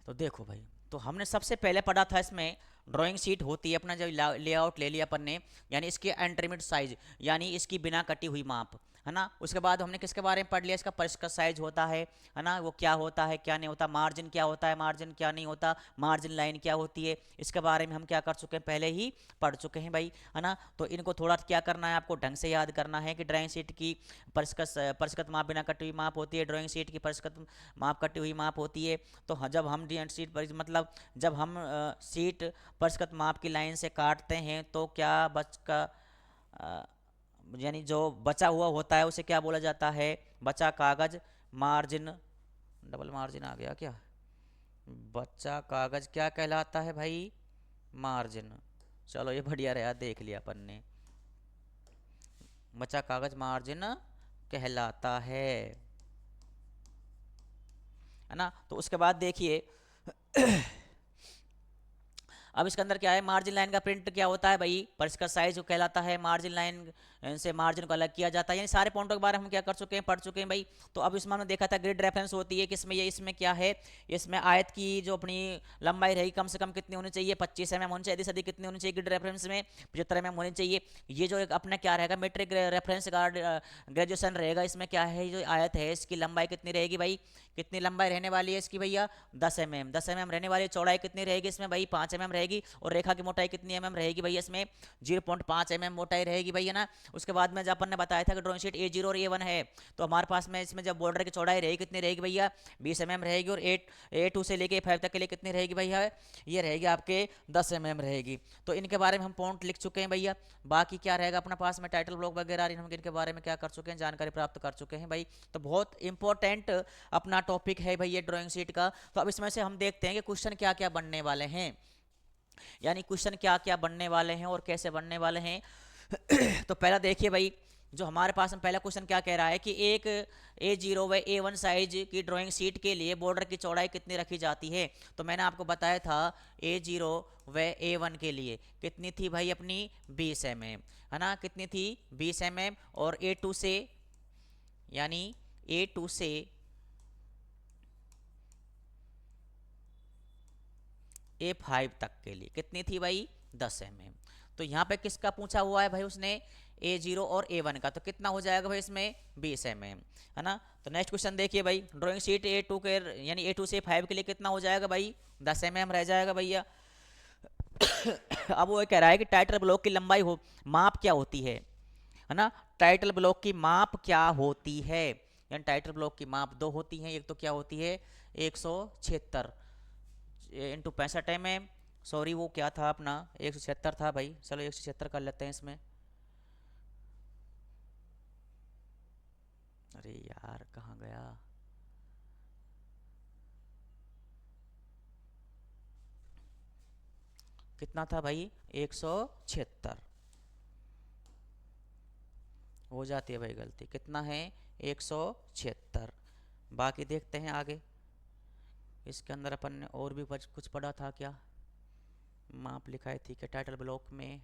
तो देखो भाई, तो हमने सबसे पहले पढ़ा था इसमें, ड्राइंग शीट होती है अपना, जब लेआउट ले लिया अपन ने, यानी इसकी एंट्रीमिट साइज, यानी इसकी बिना कटी हुई माप, है ना। उसके बाद हमने किसके बारे में पढ़ लिया, इसका परिष्कृत साइज होता है ना, वो क्या होता है क्या नहीं होता, मार्जिन क्या होता है, मार्जिन क्या नहीं होता, मार्जिन लाइन क्या होती है, इसके बारे में हम क्या कर चुके हैं, पहले ही पढ़ चुके हैं भाई, है ना। तो इनको थोड़ा क्या करना है, आपको ढंग से याद करना है कि ड्राइंग शीट की परिष्कृत माप बिना कटी हुई माप होती है, ड्राइंग शीट की परिष्कृत माप कटी हुई माप होती है। तो जब हम डी शीट पर मतलब जब हम शीट परिष्कृत माप की लाइन से काटते हैं तो क्या बच का यानी जो बचा हुआ होता है उसे क्या बोला जाता है, बचा कागज, मार्जिन, डबल मार्जिन आ गया क्या, बचा कागज क्या कहलाता है भाई, मार्जिन। चलो ये बढ़िया रहा, देख लिया अपन ने, बचा कागज मार्जिन कहलाता है ना। तो उसके बाद देखिए अब इसके अंदर क्या है, मार्जिन लाइन का प्रिंट क्या होता है भाई, पर इसका साइज जो कहलाता है, मार्जिन लाइन से मार्जिन को अलग किया जाता है। यानी सारे पॉइंटों के बारे में हम क्या कर चुके हैं, पढ़ चुके हैं भाई। तो अब इसमें हमने देखा था ग्रिड रेफरेंस होती है किसमें, ये इसमें क्या है, इसमें आयत की जो अपनी लंबाई रहेगी कम से कम कितनी होनी चाहिए, 25 mm होनी चाहिए, अधिक से अधिक कितनी होनी चाहिए ग्रिड रेफरेंस में, 75 mm होनी चाहिए। ये जो एक अपना क्या रहेगा, मेट्रिक रेफरेंस गार्ड ग्रेजुएशन रहेगा, इसमें क्या है, जो आयत है इसकी लंबाई कितनी रहेगी भाई, कितनी लंबाई रहने वाली है इसकी भैया, 10 mm, 10 mm रहने वाली। चौड़ाई कितनी रहेगी इसमें भाई, 5 mm रहेगी और रेखा की मोटाई कितनी mm रहेगी भैया इसमें 0.5 mm मोटाई रहेगी भैया ना। उसके बाद में जब अपन ने बताया था कि ड्राइंग शीट A0 और A1 है, तो हमारे पास में इसमें जब बॉर्डर की चौड़ाई रहेगी कितनी रहेगी भैया 20 mm रहेगी, और A2 से लेके A5 तक के लिए कितनी रहेगी भैया, ये रहेगी आपके 10 mm रहेगी। तो इनके बारे में हम पॉइंट लिख चुके हैं भैया। बाकी क्या रहेगा अपना पास में टाइटल ब्लॉक वगैरह हम इनके बारे में क्या कर चुके हैं, जानकारी प्राप्त कर चुके हैं भाई। तो बहुत इंपॉर्टेंट अपना टॉपिक है भाई ये ड्राइंग शीट का। तो अब इसमें से हम देखते हैं कि क्वेश्चन क्या क्या बनने वाले हैं, यानी क्वेश्चन क्या क्या बनने वाले हैं और कैसे बनने वाले हैं। तो पहला देखिए भाई, जो हमारे पास में पहला क्वेश्चन क्या कह रहा है कि एक A0 व A1 साइज की ड्राइंग शीट के लिए बॉर्डर की चौड़ाई कितनी रखी जाती है। तो मैंने आपको बताया था A0 व A1 के लिए कितनी थी भाई अपनी 20 mm, है ना, कितनी थी 20 mm। और A2 से, यानी A2 से A5 तक के लिए कितनी थी भाई 10 mm। तो यहाँ पे किसका पूछा हुआ है भाई उसने, A0 और A1 का, तो कितना हो जाएगा भाई इसमें 20 mm, है ना। तो नेक्स्ट क्वेश्चन देखिए भाई, ड्राइंग शीट A2 के, यानी A2 से A5 के लिए कितना हो जाएगा भाई 10 mm रह जाएगा भैया। अब वो कह रहा है कि टाइटल ब्लॉक की लंबाई हो माप क्या होती है ना, टाइटल ब्लॉक की माप क्या होती है, यानी टाइटल ब्लॉक की माप दो होती हैं। एक तो क्या होती है 176 इंटू 65 mm, सॉरी वो क्या था अपना 176 था भाई, चलो 176 कर लेते हैं इसमें। अरे यार कहाँ गया, कितना था भाई 176, हो जाती है भाई गलती, कितना है 176। बाकी देखते हैं आगे, इसके अंदर अपन ने और भी कुछ पढ़ा था क्या, माप लिखाई थी कि टाइटल ब्लॉक में,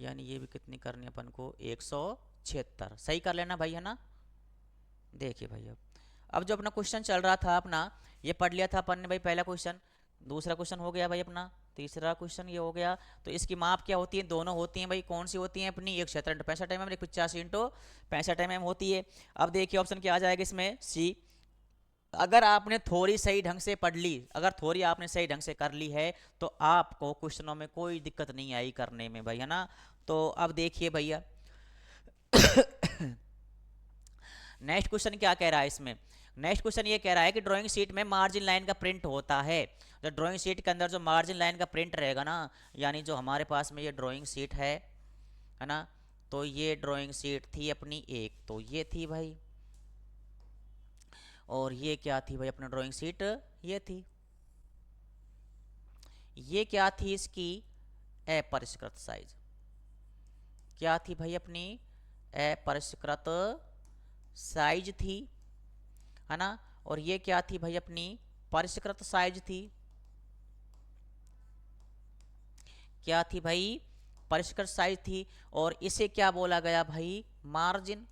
यानी ये भी कितनी करनी अपन को 176 सही कर लेना भाई, है ना। देखिए भाई अब जो अपना क्वेश्चन चल रहा था अपना, ये पढ़ लिया था अपन ने भाई पहला क्वेश्चन, दूसरा क्वेश्चन हो गया भाई अपना, तीसरा क्वेश्चन ये हो गया। तो इसकी माप क्या होती है, दोनों होती हैं भाई, कौन सी होती हैं अपनी, एक 76 इंटू 65 mm, एक 85 इंटू 65 mm होती है। अब देखिए ऑप्शन क्या आ जाएगा इसमें, सी। अगर आपने थोड़ी सही ढंग से पढ़ ली, अगर थोड़ी आपने सही ढंग से कर ली है, तो आपको क्वेश्चनों में कोई दिक्कत नहीं आई करने में भाई, है ना। तो अब देखिए भैया नेक्स्ट क्वेश्चन क्या कह रहा है इसमें, नेक्स्ट क्वेश्चन ये कह रहा है कि ड्राइंग शीट में मार्जिन लाइन का प्रिंट होता है। तो ड्राइंग शीट के अंदर जो मार्जिन लाइन का प्रिंट रहेगा ना, यानी जो हमारे पास में ये ड्राइंग शीट है ना, तो ये ड्राइंग शीट थी अपनी एक, तो ये थी भाई, और ये क्या थी भाई अपना ड्राइंग शीट, ये थी, ये क्या थी इसकी अपरिष्कृत साइज, क्या थी भाई अपनी अपरिष्कृत साइज थी, है ना। और ये क्या थी भाई अपनी परिष्कृत साइज थी, क्या थी भाई परिष्कृत साइज थी। और इसे क्या बोला गया भाई मार्जिन,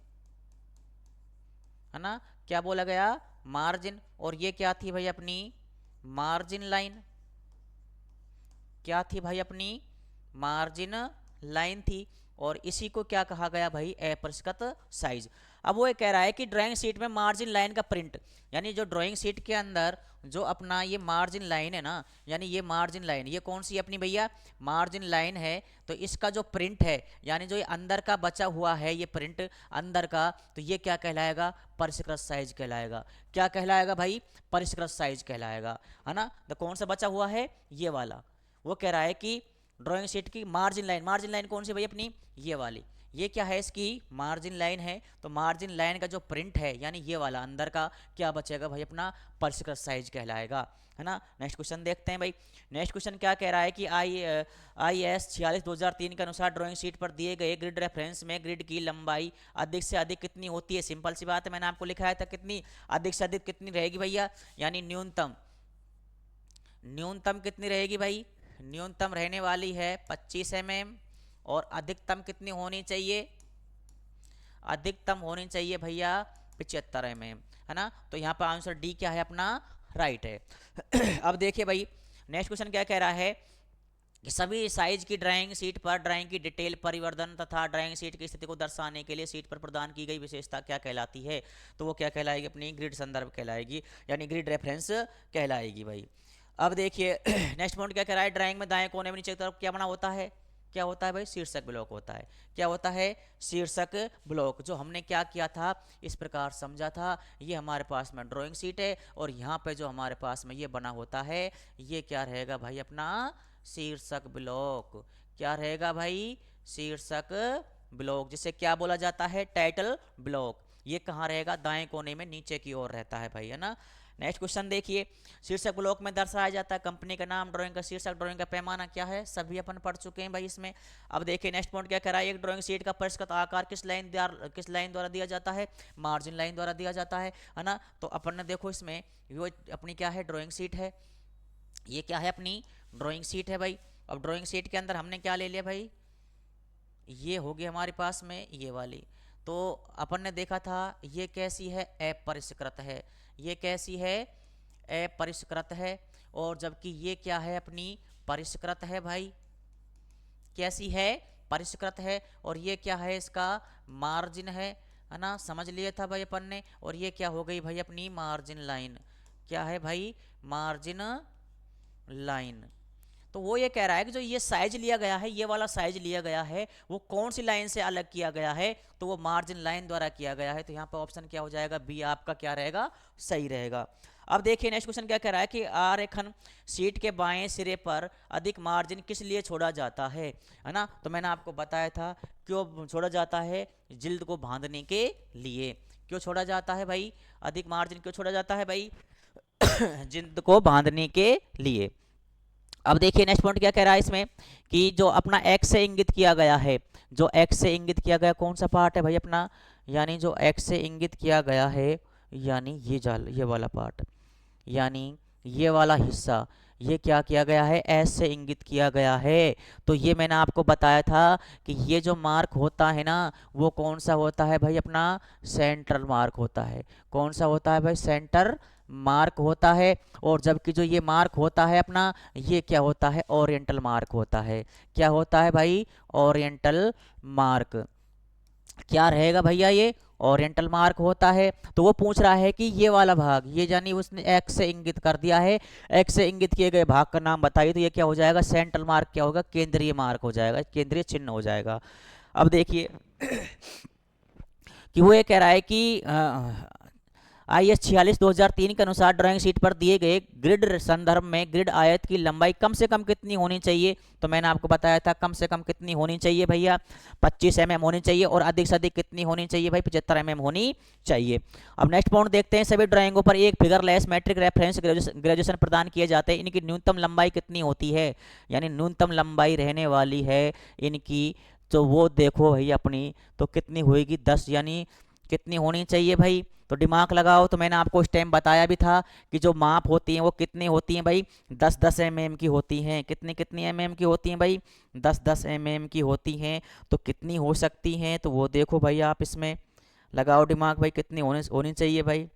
है ना, क्या बोला गया मार्जिन। और ये क्या थी भाई अपनी मार्जिन लाइन, क्या थी भाई अपनी मार्जिन लाइन थी। और इसी को क्या कहा गया भाई अपरिष्कृत साइज। अब वो ये कह रहा है कि ड्राइंग शीट में मार्जिन लाइन का प्रिंट, यानी जो ड्राइंग शीट के अंदर जो अपना ये मार्जिन लाइन है ना, यानी ये मार्जिन लाइन, ये कौन सी अपनी भैया मार्जिन लाइन है। तो इसका जो प्रिंट है, यानी जो ये अंदर का बचा हुआ है ये प्रिंट अंदर का, तो ये क्या कहलाएगा परिष्कृत साइज कहलाएगा। क्या कहलाएगा भाई परिष्कृत साइज कहलाएगा, है ना। तो कौन सा बचा हुआ है ये वाला। वो कह रहा है कि ड्राइंग शीट की मार्जिन लाइन, मार्जिन लाइन कौन सी भाई अपनी ये वाली, ये क्या है इसकी मार्जिन लाइन है। तो मार्जिन लाइन का जो प्रिंट है यानी ये वाला अंदर का क्या बचेगा भाई अपना परिष्कृत साइज कहलाएगा, है ना। नेक्स्ट क्वेश्चन देखते हैं भाई, नेक्स्ट क्वेश्चन क्या कह रहा है कि IS 46/2003 के अनुसार ड्राइंग शीट पर दिए गए ग्रिड रेफरेंस में ग्रिड की लंबाई अधिक से अधिक कितनी होती है। सिंपल सी बात है, मैंने आपको लिखाया था कितनी अधिक से अधिक कितनी रहेगी भैया, यानी न्यूनतम, न्यूनतम कितनी रहेगी भाई, न्यूनतम रहने वाली है 25 mm, और अधिकतम कितनी होनी चाहिए, अधिकतम होनी चाहिए भैया 75 mm, है ना। तो यहाँ पर आंसर डी क्या है अपना राइट है। अब देखिए भाई नेक्स्ट क्वेश्चन क्या कह रहा है कि सभी साइज की ड्राइंग शीट पर ड्राइंग की डिटेल परिवर्तन तथा ड्राइंग शीट की स्थिति को दर्शाने के लिए शीट पर प्रदान की गई विशेषता क्या कहलाती है? तो वो क्या कहलाएगी? अपनी ग्रिड संदर्भ कहलाएगी, यानी ग्रिड रेफरेंस कहलाएगी भाई। अब देखिए नेक्स्ट पॉइंट क्या कह रहा है, ड्राइंग में दाएं कोने में नीचे की तरफ क्या बना होता है? क्या होता है भाई? शीर्षक ब्लॉक होता है। क्या होता है? शीर्षक ब्लॉक। जो हमने क्या किया था, इस प्रकार समझा था, ये हमारे पास में ड्राइंग शीट है और यहाँ पे जो हमारे पास में ये बना होता है, ये क्या रहेगा भाई? अपना शीर्षक ब्लॉक। क्या रहेगा भाई? शीर्षक ब्लॉक, जिसे क्या बोला जाता है? Title block. ये कहाँ रहेगा? दाएं कोने में नीचे की ओर रहता है भाई, है ना। नेक्स्ट क्वेश्चन देखिए, शीर्षक ब्लॉक में दर्शाया जाता है कंपनी का नाम, ड्राइंग का शीर्षक, ड्राइंग का पैमाना क्या है, सभी अपन पढ़ चुके हैं भाई इसमें। अब देखिए नेक्स्ट पॉइंट क्या कह रहा है, एक ड्राइंग शीट का परिष्कृत आकार किस लाइन द्वारा दिया जाता है? मार्जिन लाइन द्वारा दिया जाता है ना। तो अपन ने देखो इसमें वो अपनी क्या है? ड्राइंग शीट है। ये क्या है? अपनी ड्राइंग शीट है भाई। अब ड्राइंग शीट के अंदर हमने क्या ले लिया भाई? ये होगी हमारे पास में ये वाली। तो अपन ने देखा था ये कैसी है? अपरिष्कृत है। ये कैसी है? अपरिष्कृत है। और जबकि ये क्या है? अपनी परिष्कृत है भाई। कैसी है? परिष्कृत है। और ये क्या है? इसका मार्जिन है ना। समझ लिया था भाई अपन ने। और ये क्या हो गई भाई? अपनी मार्जिन लाइन। क्या है भाई? Margin line. तो वो ये कह रहा है कि जो ये साइज लिया गया है, ये वाला साइज लिया गया है, वो कौन सी लाइन से अलग किया गया है? तो वो मार्जिन लाइन द्वारा किया गया है। तो यहाँ पर ऑप्शन क्या हो जाएगा? बी आपका क्या रहेगा? सही रहेगा। अब देखिए नेक्स्ट क्वेश्चन क्या कह रहा है कि आरेखन शीट के बाएं सिरे पर अधिक मार्जिन किस लिए छोड़ा जाता है ना। तो मैंने आपको बताया था क्यों छोड़ा जाता है? जिल्द को बांधने के लिए। क्यों छोड़ा जाता है भाई? अधिक मार्जिन क्यों छोड़ा जाता है भाई? जिल्द को बांधने के लिए। अब देखिए नेक्स्ट पॉइंट क्या कह रहा है इसमें कि जो अपना एक्स से इंगित किया गया है, जो एक्स से इंगित किया गया कौन सा पार्ट है भाई अपना? यानी जो एक्स से इंगित किया गया है, यानी ये वाला पार्ट, यानी ये वाला हिस्सा, ये क्या किया गया है? एस से इंगित किया गया है। तो ये मैंने आपको बताया था कि ये जो मार्क होता है ना, वो कौन सा होता है भाई? अपना सेंट्रल मार्क होता है। कौन सा होता है भाई? सेंटर मार्क होता है। और जबकि जो ये मार्क होता है अपना, ये क्या होता है? ओरिएंटल मार्क होता है। क्या होता है भाई? Oriental mark. क्या रहेगा भैया? ये ओरिएंटल मार्क होता है। तो वो पूछ रहा है कि ये वाला भाग, ये यानी उसने एक्स से इंगित कर दिया है, एक्स से इंगित किए गए भाग का नाम बताइए। तो ये क्या हो जाएगा? सेंट्रल मार्क क्या होगा? केंद्रीय मार्क हो जाएगा, केंद्रीय चिन्ह हो जाएगा। अब देखिए कि वो ये कह रहा है कि IS 46/2003 के अनुसार ड्राइंग शीट पर दिए गए ग्रिड संदर्भ में ग्रिड आयत की लंबाई कम से कम कितनी होनी चाहिए? तो मैंने आपको बताया था कम से कम कितनी होनी चाहिए भैया? 25 mm होनी चाहिए। और अधिक से अधिक कितनी होनी चाहिए भाई? 75 mm होनी चाहिए। अब नेक्स्ट पॉइंट देखते हैं, सभी ड्राइंगों पर एक figure less metric reference graduation प्रदान किए जाते हैं, इनकी न्यूनतम लंबाई कितनी होती है? यानी न्यूनतम लंबाई रहने वाली है इनकी, तो वो देखो भाई अपनी, तो कितनी होगी? 10। यानी कितनी होनी चाहिए भाई? तो दिमाग लगाओ। तो मैंने आपको उस टाइम बताया भी था कि जो माप होती हैं वो कितनी होती हैं भाई? 10-10 mm की होती हैं। कितनी कितनी mm की होती हैं भाई? 10-10 mm की होती हैं। तो कितनी हो सकती हैं? तो वो देखो भाई, आप इसमें लगाओ दिमाग भाई, कितनी होनी होनी चाहिए भाई?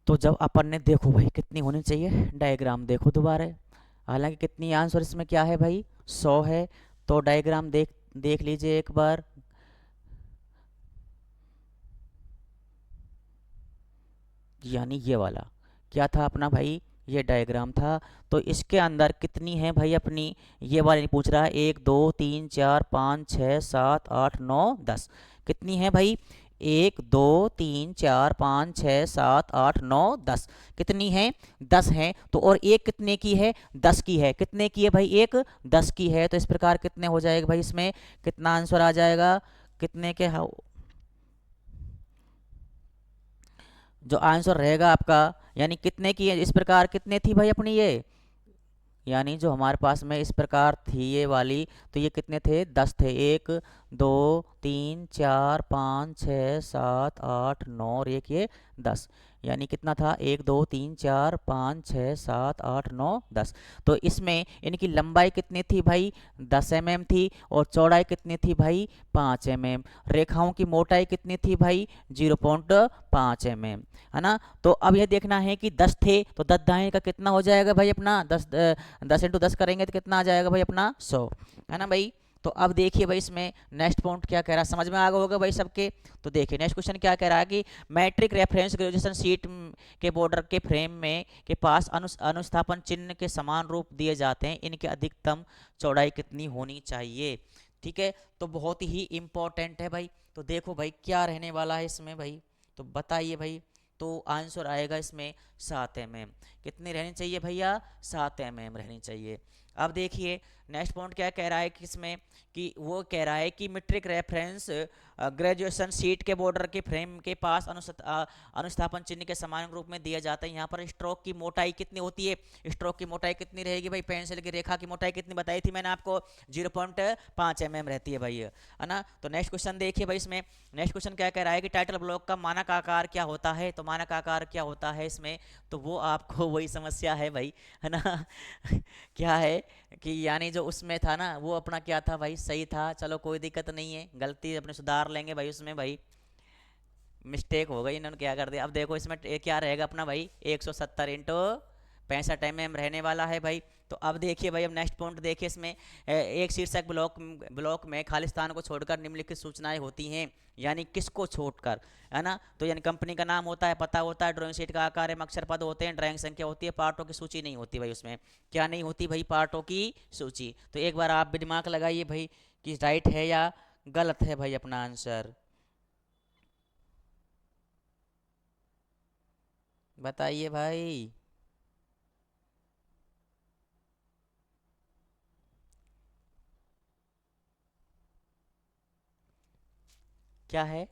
तो जब अपन ने देखो भाई कितनी होनी चाहिए, डायग्राम देखो दोबारा। हालांकि कितनी आंसर इसमें क्या है भाई? 100 है। तो डायग्राम देख देख लीजिए एक बार। यानी ये वाला क्या था अपना भाई? ये डायग्राम था। तो इसके अंदर कितनी है भाई अपनी? ये वाली पूछ रहा है 1 2 3 4 5 6 7 8 9 10। कितनी है भाई? 1 2 3 4 5 6 7 8 9 10। कितनी है? 10 है। तो और एक कितने की है? 10 की है। कितने की है भाई? एक 10 की है। तो इस प्रकार कितने हो जाएगा भाई? इसमें कितना आंसर आ जाएगा? कितने के जो आंसर रहेगा आपका, यानी कितने की है? इस प्रकार कितने थी भाई अपनी ये? यानी जो हमारे पास में इस प्रकार थी ये वाली, तो ये कितने थे? 10 थे। 1 दो, तीन, चार, पाँच, छः, सात, आठ, नौ और एक ये 10। यानी कितना था, एक, दो, तीन, चार, पाँच, छः, सात, आठ, नौ, 10। तो इसमें इनकी लंबाई कितनी थी भाई, 10 mm थी, और चौड़ाई कितनी थी भाई, 5 mm। रेखाओं की मोटाई कितनी थी भाई, 0.5 mm, है ना। तो अब यह देखना है कि 10 थे तो 10 दाएं का कितना हो जाएगा भाई अपना, 10 × 10 करेंगे तो कितना आ जाएगा भाई अपना, 100, है ना भाई। तो अब देखिए भाई इसमें नेक्स्ट पॉइंट क्या कह रहा है, समझ में आ गया होगा भाई सबके। तो देखिए नेक्स्ट क्वेश्चन क्या कह रहा है कि मैट्रिक रेफरेंस ग्रेजुएशन सीट के बॉर्डर के फ्रेम में के पास अनुस्थापन चिन्ह के समान रूप दिए जाते हैं, इनकी अधिकतम चौड़ाई कितनी होनी चाहिए। ठीक है, तो बहुत ही इंपॉर्टेंट है भाई। तो देखो भाई क्या रहने वाला है इसमें भाई, तो बताइए भाई। तो आंसर आएगा इसमें 7 mm। कितनी रहनी चाहिए भैया, 7 mm रहनी चाहिए। अब देखिए नेक्स्ट पॉइंट क्या कह रहा है कि इसमें, कि वो कह रहा है कि मीट्रिक रेफरेंस ग्रेजुएशन सीट के बॉर्डर के फ्रेम के पास अनुस्थापन चिन्ह के समान रूप में दिया जाता है। यहाँ पर स्ट्रोक की मोटाई कितनी होती है, स्ट्रोक की मोटाई कितनी रहेगी भाई, पेंसिल की रेखा की मोटाई कितनी बताई थी मैंने आपको, 0.5 mm रहती है भाई, है ना। तो नेक्स्ट क्वेश्चन देखिए भाई इसमें, नेक्स्ट क्वेश्चन क्या कह रहा है कि टाइटल ब्लॉक का मानक आकार क्या होता है। तो मानक आकार क्या होता है इसमें, तो वो आपको वही समस्या है भाई, है ना। क्या है कि यानी जो उसमें था ना वो अपना क्या था भाई, सही था, चलो कोई दिक्कत नहीं है, गलती अपने सुधार लेंगे भाई उसमें भाई, मिस्टेक हो गई, इन्होंने क्या कर दिया। अब देखो इसमें क्या रहेगा अपना भाई, 170 × 65 mm रहने वाला है भाई। तो अब देखिए भाई, अब नेक्स्ट पॉइंट देखिए इसमें, एक शीर्षक ब्लॉक ब्लॉक में खाली स्थान को छोड़कर निम्नलिखित सूचनाएं होती हैं, यानी किसको छोड़कर, है ना। तो यानी कंपनी का नाम होता है, पता होता है, ड्राइंग शीट का आकार है, अक्षर पद होते हैं, ड्राइंग संख्या होती है, पार्टों की सूची नहीं होती भाई उसमें। क्या नहीं होती भाई, पार्टों की सूची। तो एक बार आप भी दिमाग लगाइए भाई कि राइट है या गलत है भाई अपना आंसर, बताइए भाई। क्या है,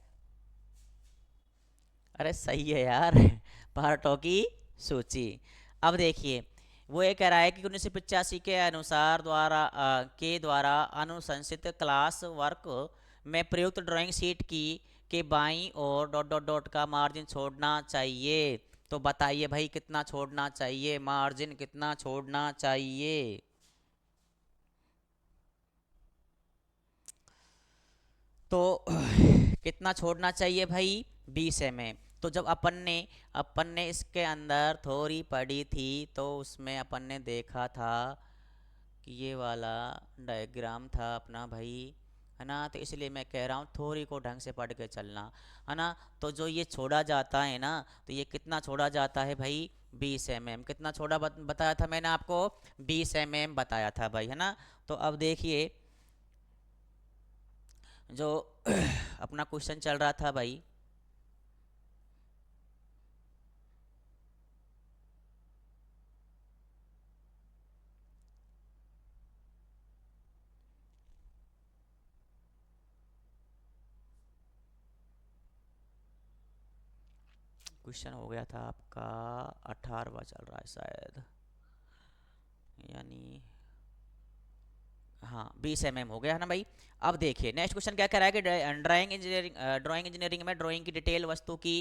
अरे सही है यार। पार्टों की सूची। अब देखिए वो ये कह रहा है कि 1985 के अनुसार के द्वारा अनुशंसित क्लास वर्क में प्रयुक्त ड्राइंग शीट की के बाईं और डॉट डॉट डॉट का मार्जिन छोड़ना चाहिए। तो बताइए भाई कितना छोड़ना चाहिए, मार्जिन कितना छोड़ना चाहिए। तो कितना छोड़ना चाहिए भाई, 20 mm। तो जब अपन ने इसके अंदर थोड़ी पढ़ी थी, तो उसमें अपन ने देखा था कि ये वाला डायग्राम था अपना भाई, है ना। तो इसलिए मैं कह रहा हूँ थोड़ी को ढंग से पढ़ के चलना, है ना। तो जो ये छोड़ा जाता है ना, तो ये कितना छोड़ा जाता है भाई, 20 mm। कितना छोड़ा बताया था मैंने आपको, 20 mm बताया था भाई, है ना। तो अब देखिए जो अपना क्वेश्चन चल रहा था भाई, क्वेश्चन हो गया था आपका 18वां चल रहा है शायद, यानी हाँ 20 mm हो गया है ना भाई। अब देखिए नेक्स्ट क्वेश्चन क्या कह रहा है कि ड्राइंग इंजीनियरिंग में ड्राइंग की डिटेल वस्तु की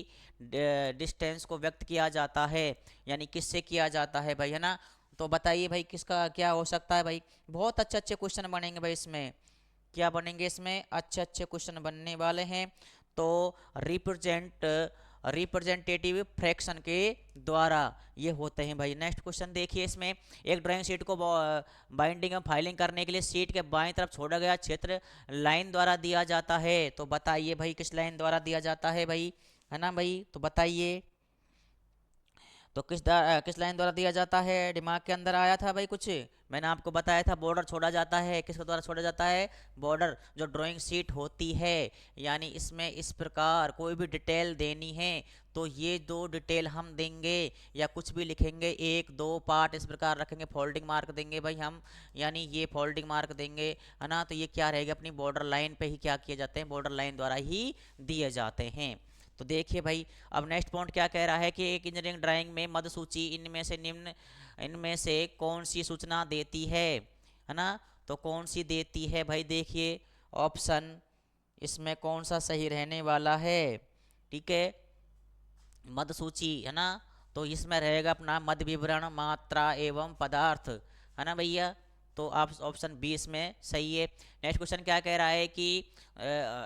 डिस्टेंस को व्यक्त किया जाता है, यानी किससे किया जाता है भाई, है ना। तो बताइए भाई किसका क्या हो सकता है भाई। बहुत अच्छे अच्छे क्वेश्चन बनेंगे भाई इसमें, क्या बनेंगे इसमें, अच्छे अच्छे क्वेश्चन बनने वाले हैं। तो रिप्रेजेंट रिप्रेजेंटेटिव फ्रैक्शन के द्वारा ये होते हैं भाई। नेक्स्ट क्वेश्चन देखिए इसमें, एक ड्राइंग शीट को बाइंडिंग और फाइलिंग करने के लिए शीट के बाईं तरफ छोड़ा गया क्षेत्र लाइन द्वारा दिया जाता है। तो बताइए भाई किस लाइन द्वारा दिया जाता है भाई, है ना भाई। तो बताइए तो किस लाइन द्वारा दिया जाता है, दिमाग के अंदर आया था भाई कुछ, मैंने आपको बताया था बॉर्डर छोड़ा जाता है, किसके द्वारा छोड़ा जाता है, बॉर्डर जो ड्राइंग शीट होती है। यानी इसमें इस प्रकार कोई भी डिटेल देनी है तो ये दो डिटेल हम देंगे या कुछ भी लिखेंगे, एक दो पार्ट इस प्रकार रखेंगे, फोल्डिंग मार्क देंगे भाई हम, यानी ये फोल्डिंग मार्क देंगे, है ना। तो ये क्या रहेगा अपनी बॉर्डर लाइन पे ही क्या किए जाते हैं, बॉर्डर लाइन द्वारा ही दिए जाते हैं। तो देखिए भाई अब नेक्स्ट पॉइंट क्या कह रहा है कि एक इंजीनियरिंग ड्राइंग में मद सूची इनमें से कौन सी सूचना देती है ना। तो कौन सी देती है भाई, देखिए ऑप्शन इसमें कौन सा सही रहने वाला है? ठीक है, मद सूची है ना, तो इसमें रहेगा अपना मद विवरण, मात्रा एवं पदार्थ, है ना भैया। तो आप ऑप्शन बी इसमें सही है। नेक्स्ट क्वेश्चन क्या कह रहा है कि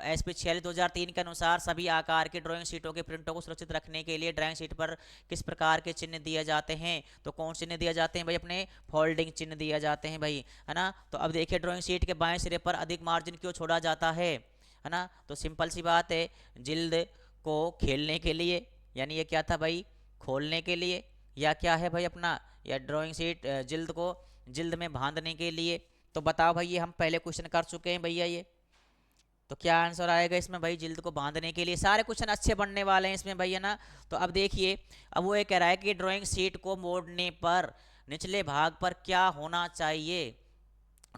एस पी 46/2003 के अनुसार सभी आकार की ड्राइंग शीटों के प्रिंटों को सुरक्षित रखने के लिए ड्राइंग शीट पर किस प्रकार के चिन्ह दिए जाते हैं? तो कौन चिन्ह दिए जाते हैं भाई? अपने फोल्डिंग चिन्ह दिए जाते हैं भाई, है ना। तो अब देखिए ड्राइंग शीट के बाएं सिरे पर अधिक मार्जिन क्यों छोड़ा जाता है ना। तो सिंपल सी बात है, जिल्द को खेलने के लिए, यानी ये क्या था भाई, खोलने के लिए, या क्या है भाई अपना, या ड्राइंग शीट जिल्द को जिल्द में बांधने के लिए। तो बताओ भाई, ये हम पहले क्वेश्चन कर चुके हैं भैया ये, तो क्या आंसर आएगा इसमें भाई? जिल्द को बांधने के लिए। सारे क्वेश्चन अच्छे बनने वाले हैं इसमें भाई, है ना। तो अब देखिए, अब वो ये कह रहा है कि ड्राइंग शीट को मोड़ने पर निचले भाग पर क्या होना चाहिए?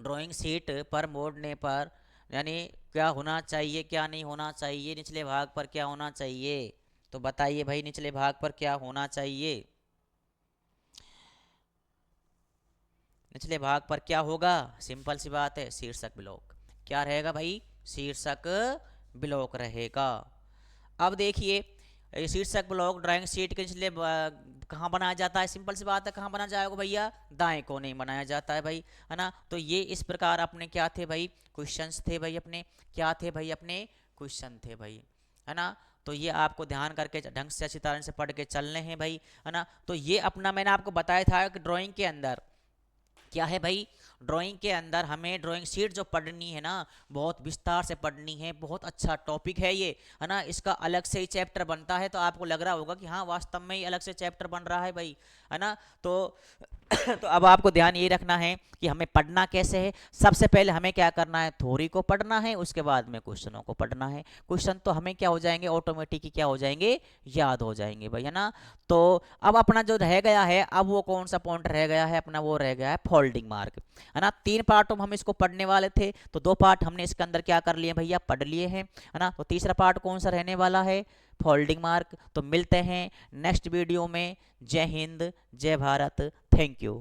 ड्राइंग शीट पर मोड़ने पर यानी क्या होना चाहिए, क्या नहीं होना चाहिए, निचले भाग पर क्या होना चाहिए? तो बताइए भाई, निचले भाग पर क्या होना चाहिए? निचले भाग पर क्या होगा? सिंपल सी बात है, शीर्षक ब्लॉक। क्या रहेगा भाई? शीर्षक ब्लॉक रहेगा। अब देखिए, ये शीर्षक ब्लॉक ड्राइंग शीट के निचले कहाँ बनाया जाता है? सिंपल सी बात है, कहाँ बनाया जाएगा भैया? दाएं कोने में बनाया जाता है भाई, है ना। तो ये इस प्रकार अपने क्या थे भाई? क्वेश्चंस थे भाई अपने, क्या थे भाई? अपने क्वेश्चन थे भाई, है ना। तो ये आपको ध्यान करके ढंग से अच्छी तरह से पढ़ के चलने हैं भाई, है ना। तो ये अपना मैंने आपको बताया था कि ड्राइंग के अंदर क्या है भाई, ड्राइंग के अंदर हमें ड्राइंग शीट जो पढ़नी है ना, बहुत विस्तार से पढ़नी है। बहुत अच्छा टॉपिक है ये, है ना। इसका अलग से ही चैप्टर बनता है, तो आपको लग रहा होगा कि हाँ वास्तव में ही अलग से चैप्टर बन रहा है भाई, है ना। तो तो अब आपको ध्यान ये रखना है कि हमें पढ़ना कैसे है। सबसे पहले हमें क्या करना है? थ्योरी को पढ़ना है, उसके बाद में क्वेश्चनों को पढ़ना है। क्वेश्चन तो हमें क्या हो जाएंगे? ऑटोमेटिक ही क्या हो जाएंगे? याद हो जाएंगे भाई, है ना। तो अब अपना जो रह गया है, अब वो कौन सा पॉइंट रह गया है अपना? वो रह गया है फोल्डिंग मार्क, है ना। 3 पार्टों में हम इसको पढ़ने वाले थे, तो 2 पार्ट हमने इसके अंदर क्या कर लिए भैया? पढ़ लिए हैं, है ना। तो तीसरा पार्ट कौन सा रहने वाला है? Folding mark. तो मिलते हैं नेक्स्ट वीडियो में। जय हिंद, जय भारत, थैंक यू।